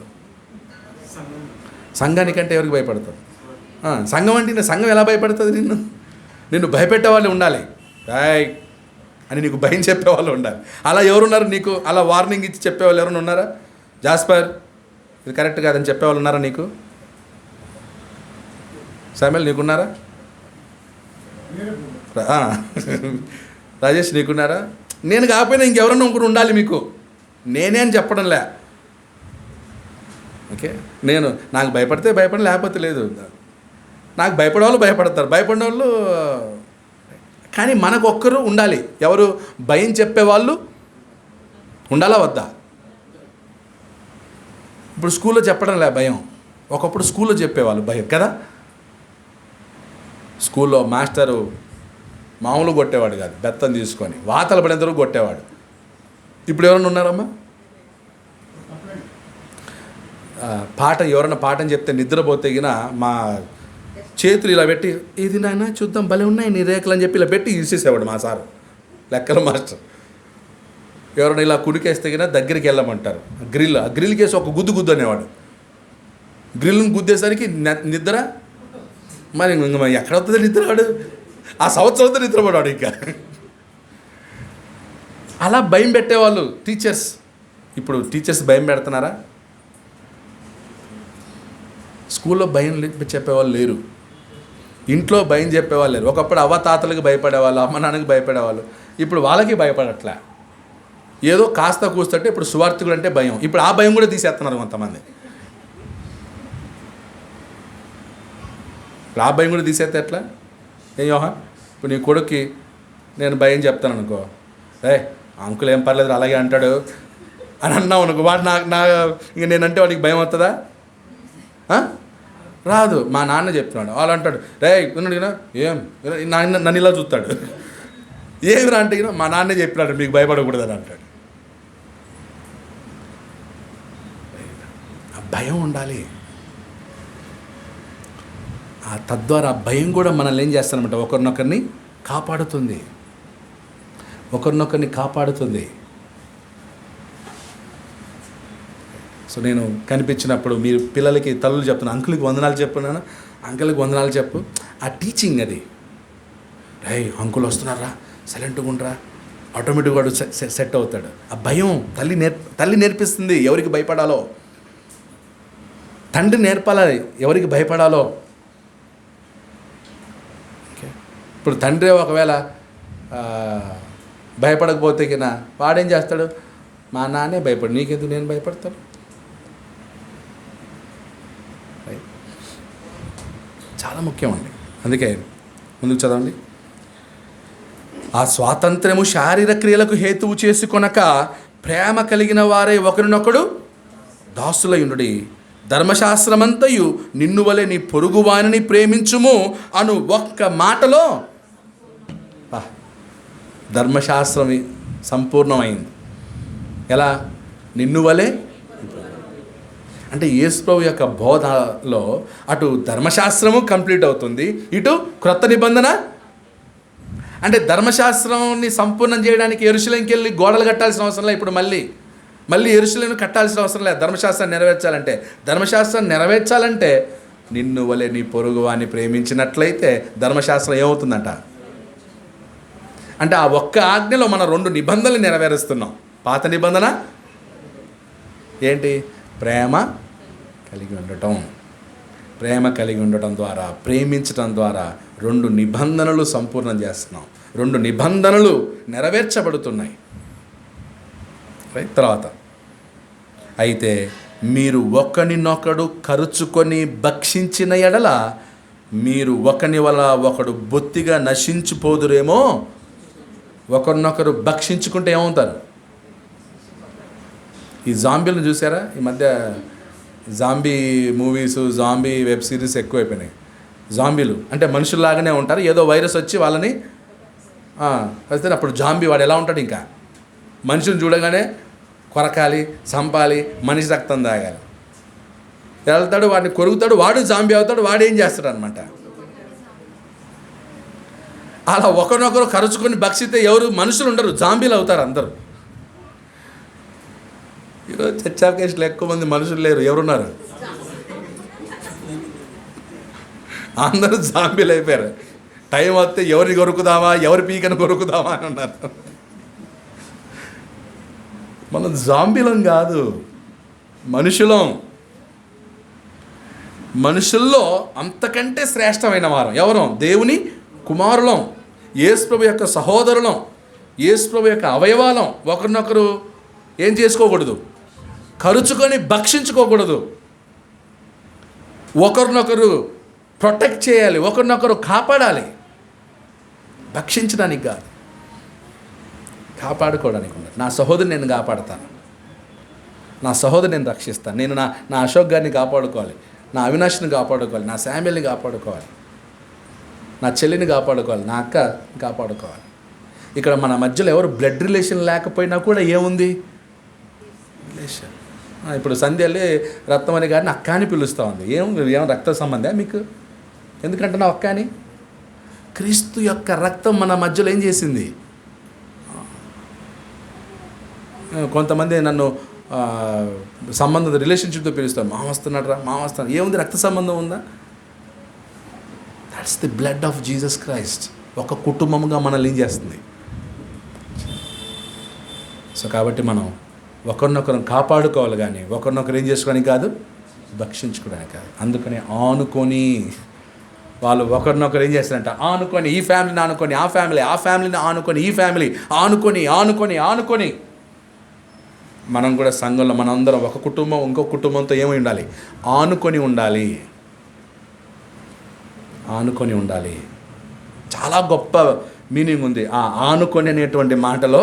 సంఘానికంటే ఎవరికి భయపడతావు? సంఘం అంటే సంఘం ఎలా భయపడుతుంది? నిన్ను భయపెట్టే వాళ్ళు ఉండాలి, రాయ్ అని నీకు భయం చెప్పేవాళ్ళు ఉండాలి. అలా ఎవరున్నారు నీకు? అలా వార్నింగ్ ఇచ్చి చెప్పేవాళ్ళు ఎవరైనా ఉన్నారా? జాస్పర్ ఇది కరెక్ట్ కాదని చెప్పేవాళ్ళు ఉన్నారా నీకు? సామెల్ నీకున్నారా? రాజేష్ నీకున్నారా? నేను కాకపోయినా ఇంకెవరన్నా ఇంకొకరు ఉండాలి మీకు. నేనే అని చెప్పడంలే. ఓకే, నాకు భయపడితే భయపడి, లేకపోతే లేదు. నాకు భయపడే వాళ్ళు భయపడతారు, భయపడిన వాళ్ళు. కానీ మనకు ఒక్కరు ఉండాలి. ఎవరు? భయం చెప్పేవాళ్ళు ఉండాలా వద్దా? ఇప్పుడు స్కూల్లో చెప్పడం లే భయం, ఒకప్పుడు స్కూల్లో చెప్పేవాళ్ళు భయం కదా. స్కూల్లో మాస్టరు మామూలు కొట్టేవాడు కాదు, బెత్తం తీసుకొని వాతలు పడేంతవరకు కొట్టేవాడు. ఇప్పుడు ఎవరన్నా ఉన్నారమ్మా? ఎవరన్నా పాఠం చెప్తే నిద్రపోతే గిన మా చేతులు ఇలా పెట్టి, ఇది నాయన చూద్దాం భలే ఉన్నాయి నీ రేఖలు అని చెప్పి ఇలా పెట్టి ఇసేసేవాడు మా సారు, లెక్కల మాస్టర్. ఎవరైనా ఇలా కుడికేస్తే గిన దగ్గరికి వెళ్ళమంటారు. ఆ గ్రిల్ కేసి ఒక గుద్దు అనేవాడు. గ్రిల్ని గుద్దేసరికి నిద్ర మరి ఎక్కడ వస్తుంది నిద్రవాడు? ఆ సంవత్సరంతో నిద్రపడాడు. ఇంకా అలా భయం పెట్టేవాళ్ళు టీచర్స్. ఇప్పుడు టీచర్స్ భయం పెడుతున్నారా? స్కూల్లో భయం చెప్పేవాళ్ళు లేరు, ఇంట్లో భయం చెప్పేవాళ్ళు లేరు. ఒకప్పుడు అవ్వ తాతలకు భయపడేవాళ్ళు, అమ్మ నాన్నకి భయపడేవాళ్ళు. ఇప్పుడు వాళ్ళకి భయపడట్లే. ఏదో కాస్త కూస్తుంటే ఇప్పుడు సువార్థికుడు అంటే భయం. ఇప్పుడు ఆ భయం కూడా తీసేస్తున్నారు కొంతమంది. ఇప్పుడు ఆ భయం కూడా తీసేస్తే ఎట్లా? ఏం యోహన్, ఇప్పుడు నీ కొడుక్కి నేను భయం చెప్తాను అనుకో, అంకుల్ ఏం పర్లేదు అలాగే అంటాడు అని అన్నావు అనుకో, వాడు ఇంక నేనంటే వాడికి భయం అవుతుందా? రాదు. మా నాన్న చెప్తున్నాడు, వాళ్ళు అంటాడు, ఉన్నాడు కదా ఏం నన్ను ఇలా చూస్తాడు, ఏమిరా అంటే మా నాన్నే చెప్పినాడు మీకు భయపడకూడదని అంటాడు. భయం ఉండాలి. తద్వారా భయం కూడా మనల్ని ఏం చేస్తానమాట, ఒకరినొకరిని కాపాడుతుంది, ఒకరినొకరిని కాపాడుతుంది. సో నేను కనిపించినప్పుడు మీరు పిల్లలకి తల్లులు చెప్తున్నాను, అంకుల్కి వందనాలు చెప్పున్నాను, అంకుల్కి వందనాలు చెప్పు. ఆ టీచింగ్ అది, రే అంకుల్ వస్తున్నారా, సైలెంట్గా ఉండరా, ఆటోమేటిక్గా వాడు సెట్ అవుతాడు. ఆ భయం తల్లి నేర్పిస్తుంది ఎవరికి భయపడాలో, తండ్రి నేర్పాలి ఎవరికి భయపడాలో. ఓకే, ఇప్పుడు తండ్రి ఒకవేళ భయపడకపోతే కినా వాడేం చేస్తాడు, మా నాన్నే భయపడు, నీకెందుకు నేను భయపడతాను. చాలా ముఖ్యం అండి. అందుకే ముందుకు చదవండి. ఆ స్వాతంత్ర్యము శారీరక క్రియలకు హేతువు చేసుకొనక ప్రేమ కలిగిన వారే ఒకరినొకడు దాసులయుండుడి. ధర్మశాస్త్రమంతయు నిన్ను వలె నీ పొరుగువానిని ప్రేమించుము అను ఒక్క మాటలో ధర్మశాస్త్రం సంపూర్ణమైంది. ఎలా? నిన్ను వలె అంటే యేసుప్రభు యొక్క బోధలో అటు ధర్మశాస్త్రము కంప్లీట్ అవుతుంది, ఇటు క్రొత్త నిబంధన. అంటే ధర్మశాస్త్రాన్ని సంపూర్ణం చేయడానికి యెరూషలేముకి వెళ్ళి గోడలు కట్టాల్సిన అవసరం లేదు. ఇప్పుడు మళ్ళీ యెరూషలేమును కట్టాల్సిన అవసరం లేదు. ధర్మశాస్త్రాన్ని నెరవేర్చాలంటే నిన్ను వలె నీ పొరుగువాన్ని ప్రేమించినట్లయితే ధర్మశాస్త్రం ఏమవుతుందంట అంటే ఆ ఒక్క ఆజ్ఞలో మనం 2 నిబంధనలు నెరవేరుస్తున్నాం. పాత నిబంధన ఏంటి? ప్రేమ కలిగి ఉండటం ద్వారా, ప్రేమించటం ద్వారా 2 నిబంధనలు సంపూర్ణం చేస్తున్నాం. 2 నిబంధనలు నెరవేర్చబడుతున్నాయి. తర్వాత అయితే మీరు ఒకరినొకడు కరుచుకొని భక్షించిన ఎడల మీరు ఒకని వల్ల ఒకడు బొత్తిగా నశించిపోదురేమో. ఒకరినొకరు భక్షించుకుంటే ఏమవుతారు? ఈ జాంబీలను చూసారా? ఈ మధ్య zombie movies, zombie web series ఎక్కువైపోయినాయి. జాంబీలు అంటే మనుషుల్లాగానే ఉంటారు, ఏదో వైరస్ వచ్చి వాళ్ళని వస్తే అప్పుడు జాంబీ వాడు ఎలా ఉంటాడు, ఇంకా మనుషుని చూడగానే కొరకాలి, చంపాలి, మనిషి రక్తం తాగాలి. వెళ్తాడు, వాడిని కొరుకుతాడు, వాడు జాంబీ అవుతాడు, వాడు ఏం చేస్తాడు అనమాట. అలా ఒకరినొకరు కరుచుకొని భక్షితే ఎవరు మనుషులు ఉండరు, జాంబీలు అవుతారు అందరూ. ఈరోజు చర్చ్ ఆఫ్ క్రైస్ట్లో ఎక్కువ మంది మనుషులు లేరు, ఎవరున్నారు? అందరూ జాంబీలు అయిపోయారు. టైం వస్తే ఎవరిని కొరుకుదామా, ఎవరి పీకను కొరుకుదామా అని ఉన్నారు. మనం జాంబీలం కాదు, మనుషుల్లో అంతకంటే శ్రేష్టమైన వారం ఎవరు? దేవుని కుమారులం, యేసుప్రభు యొక్క సహోదరులం, యేసుప్రభు యొక్క అవయవాలం. ఒకరినొకరు ఏం చేసుకోకూడదు, కరుచుకొని భక్షించుకోకూడదు. ఒకరినొకరు ప్రొటెక్ట్ చేయాలి, ఒకరినొకరు కాపాడాలి. భక్షించడానికి కాదు, కాపాడుకోవడానికి ఉండదు. నా సహోదరుని నేను కాపాడుతాను, నా సహోదరుని నేను రక్షిస్తాను. నేను నా అశోక్ గారిని కాపాడుకోవాలి, నా అవినాష్ని కాపాడుకోవాలి, నా శామ్యుల్ని కాపాడుకోవాలి, నా చెల్లిని కాపాడుకోవాలి, నా అక్క కాపాడుకోవాలి. ఇక్కడ మన మధ్యలో ఎవరు బ్లడ్ రిలేషన్ లేకపోయినా కూడా ఏముంది? రిలేషన్. ఇప్పుడు సంధ్యలే రక్తం అని గారిని అక్క అని పిలుస్తూ ఉంది. ఏం రక్త సంబంధం మీకు? ఎందుకంటే నా అక్క అని. క్రీస్తు యొక్క రక్తం మన మధ్యలో ఏం చేసింది? కొంతమంది నన్ను సంబంధం రిలేషన్షిప్తో పిలుస్తారు, మా వస్తున్నాడు రా, మా వస్తాను. ఏముంది? రక్త సంబంధం ఉందా? That's the blood of Jesus Christ. ఒక కుటుంబంగా మనల్ని ఏం చేస్తుంది. సో కాబట్టి మనం ఒకరినొకరు కాపాడుకోవాలి, కానీ ఒకరినొకరు ఏం చేసుకోవడానికి కాదు, భక్షించుకోవడానికి కాదు. అందుకని ఆనుకొని వాళ్ళు ఒకరినొకరు ఏం చేస్తారంట, ఆనుకొని ఈ ఫ్యామిలీని ఆనుకొని ఆ ఫ్యామిలీని ఆనుకొని ఈ ఫ్యామిలీ ఆనుకొని మనం కూడా సంఘంలో మనందరం ఒక కుటుంబం ఇంకొక కుటుంబంతో ఏమై ఉండాలి? ఆనుకొని ఉండాలి. చాలా గొప్ప మీనింగ్ ఉంది ఆ ఆనుకొని అనేటువంటి మాటలో.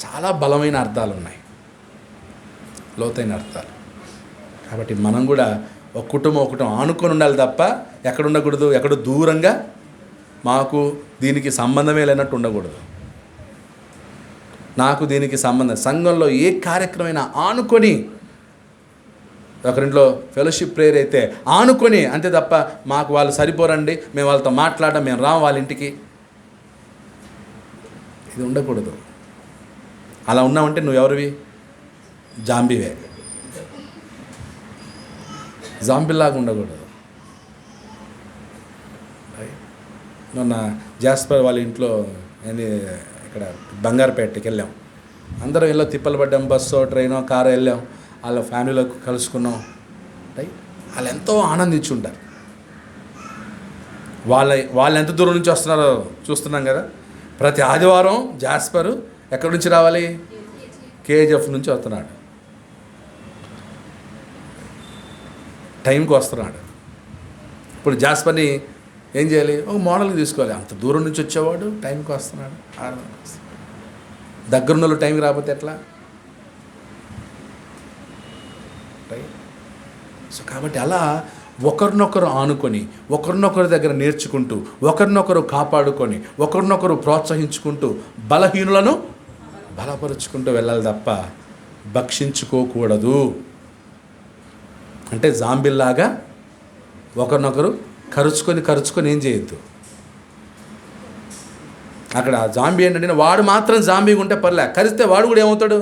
చాలా బలమైన అర్థాలు ఉన్నాయి, లోతైన అర్థాలు. కాబట్టి మనం కూడా ఒక కుటుంబం ఆనుకొని ఉండాలి తప్ప ఎక్కడ ఉండకూడదు, ఎక్కడ దూరంగా మాకు దీనికి సంబంధమే లేనట్టు ఉండకూడదు. నాకు దీనికి సంబంధం, సంఘంలో ఏ కార్యక్రమైనా ఆనుకొని ఒకరింట్లో ఫెలోషిప్ ప్రేయర్ అయితే ఆనుకొని, అంతే తప్ప మాకు వాళ్ళు సరిపోరండి, మేము వాళ్ళతో మాట్లాడడం, మేము రాం వాళ్ళ ఇంటికి, ఇది ఉండకూడదు. అలా ఉన్నావంటే నువ్వు ఎవరివి? జాంబీవే. జాంబీలాగా ఉండకూడదు. మొన్న జాస్పర్ వాళ్ళ ఇంట్లో ఇక్కడ బంగారుపేటకి వెళ్ళాం. అందరం ఇలా తిప్పలు పడ్డాం, బస్సో ట్రైనో కారో వెళ్ళాం, వాళ్ళ ఫ్యామిలీలో కలుసుకున్నాం. రైట్, వాళ్ళు ఎంతో ఆనందించి ఉంటారు. వాళ్ళు ఎంత దూరం నుంచి వస్తున్నారో చూస్తున్నాం కదా. ప్రతి ఆదివారం జాస్పరు ఎక్కడి నుంచి రావాలి? కేజీఎఫ్ నుంచి వస్తున్నాడు, టైంకి వస్తున్నాడు. ఇప్పుడు జాస్పర్ని ఏం చేయాలి? ఒక మోడల్కి తీసుకోవాలి. అంత దూరం నుంచి వచ్చేవాడు టైంకి వస్తున్నాడు, దగ్గరున్న వాళ్ళు టైంకి రాకపోతే ఎట్లా? రైట్. సో కాబట్టి అలా ఒకరినొకరు ఆనుకొని, ఒకరినొకరి దగ్గర నేర్చుకుంటూ, ఒకరినొకరు కాపాడుకొని, ఒకరినొకరు ప్రోత్సహించుకుంటూ, బలహీనులను బలపరుచుకుంటూ వెళ్ళాలి తప్ప భక్షించుకోకూడదు. అంటే జాంబిల్లాగా ఒకరినొకరు కరుచుకొని ఏం చేయొద్దు. అక్కడ జాంబీ ఏంటంటే వాడు మాత్రం జాంబీగా ఉంటే పర్లే, కరిస్తే వాడు కూడా ఏమవుతాడు?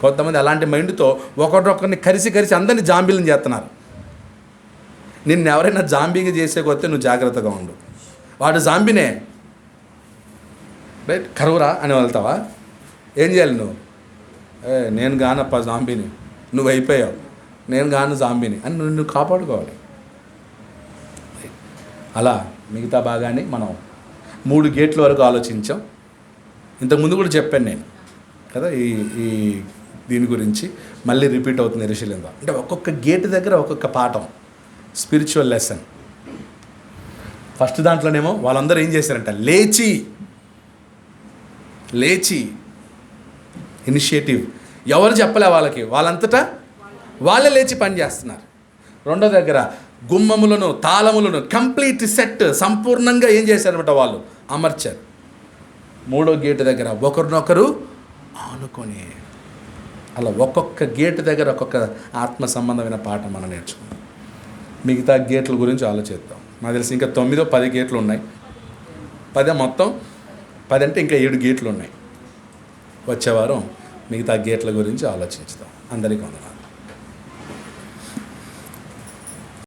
కొంతమంది అలాంటి మైండ్తో ఒకరినొకరిని కరిసి అందరినీ జాంబీలను చేస్తున్నారు. నిన్ను ఎవరైనా జాంబీగా చేసే కొత్తే నువ్వు జాగ్రత్తగా ఉండు. వాడు జాంబీనే, రైట్, కరువురా అని వెళ్తావా? ఏం చేయాలి నువ్వు? నేను గానప్ప జాంబీని, నువ్వు అయిపోయావు, నేను గాను జాంబీని అని నువ్వు కాపాడుకోవాలి. అలా మిగతా భాగాన్ని మనం 3 గేట్ల వరకు ఆలోచించాం. ఇంతకుముందు కూడా చెప్పాను నేను కదా ఈ దీని గురించి. మళ్ళీ రిపీట్ అవుతుంది యెరూషలేం. అంటే ఒక్కొక్క గేట్ దగ్గర ఒక్కొక్క పాఠం, స్పిరిచువల్ లెసన్. ఫస్ట్ దాంట్లోనేమో వాళ్ళందరూ ఏం చేశారంట? లేచి ఇనిషియేటివ్. ఎవరు చెప్పలే వాళ్ళకి, వాళ్ళంతటా వాళ్ళే లేచి పని చేస్తున్నారు. రెండో దగ్గర గుమ్మములను, తాళములను కంప్లీట్ సెట్ సంపూర్ణంగా ఏం చేశారన్నమాట? వాళ్ళు అమర్చారు. మూడో గేటు దగ్గర ఒకరినొకరు ఆనుకొని, అలా ఒక్కొక్క గేటు దగ్గర ఒక్కొక్క ఆత్మ సంబంధమైన పాఠం మనం నేర్చుకున్నాం. మిగతా గేట్ల గురించి ఆలోచిద్దాం. నాకు తెలిసి ఇంకా 9-10 గేట్లు ఉన్నాయి. 10 మొత్తం 10 అంటే ఇంకా 7 గేట్లు ఉన్నాయి. వచ్చే వారం మిగతా గేట్ల గురించి ఆలోచించుదాం. అందరికీ వందనాలు.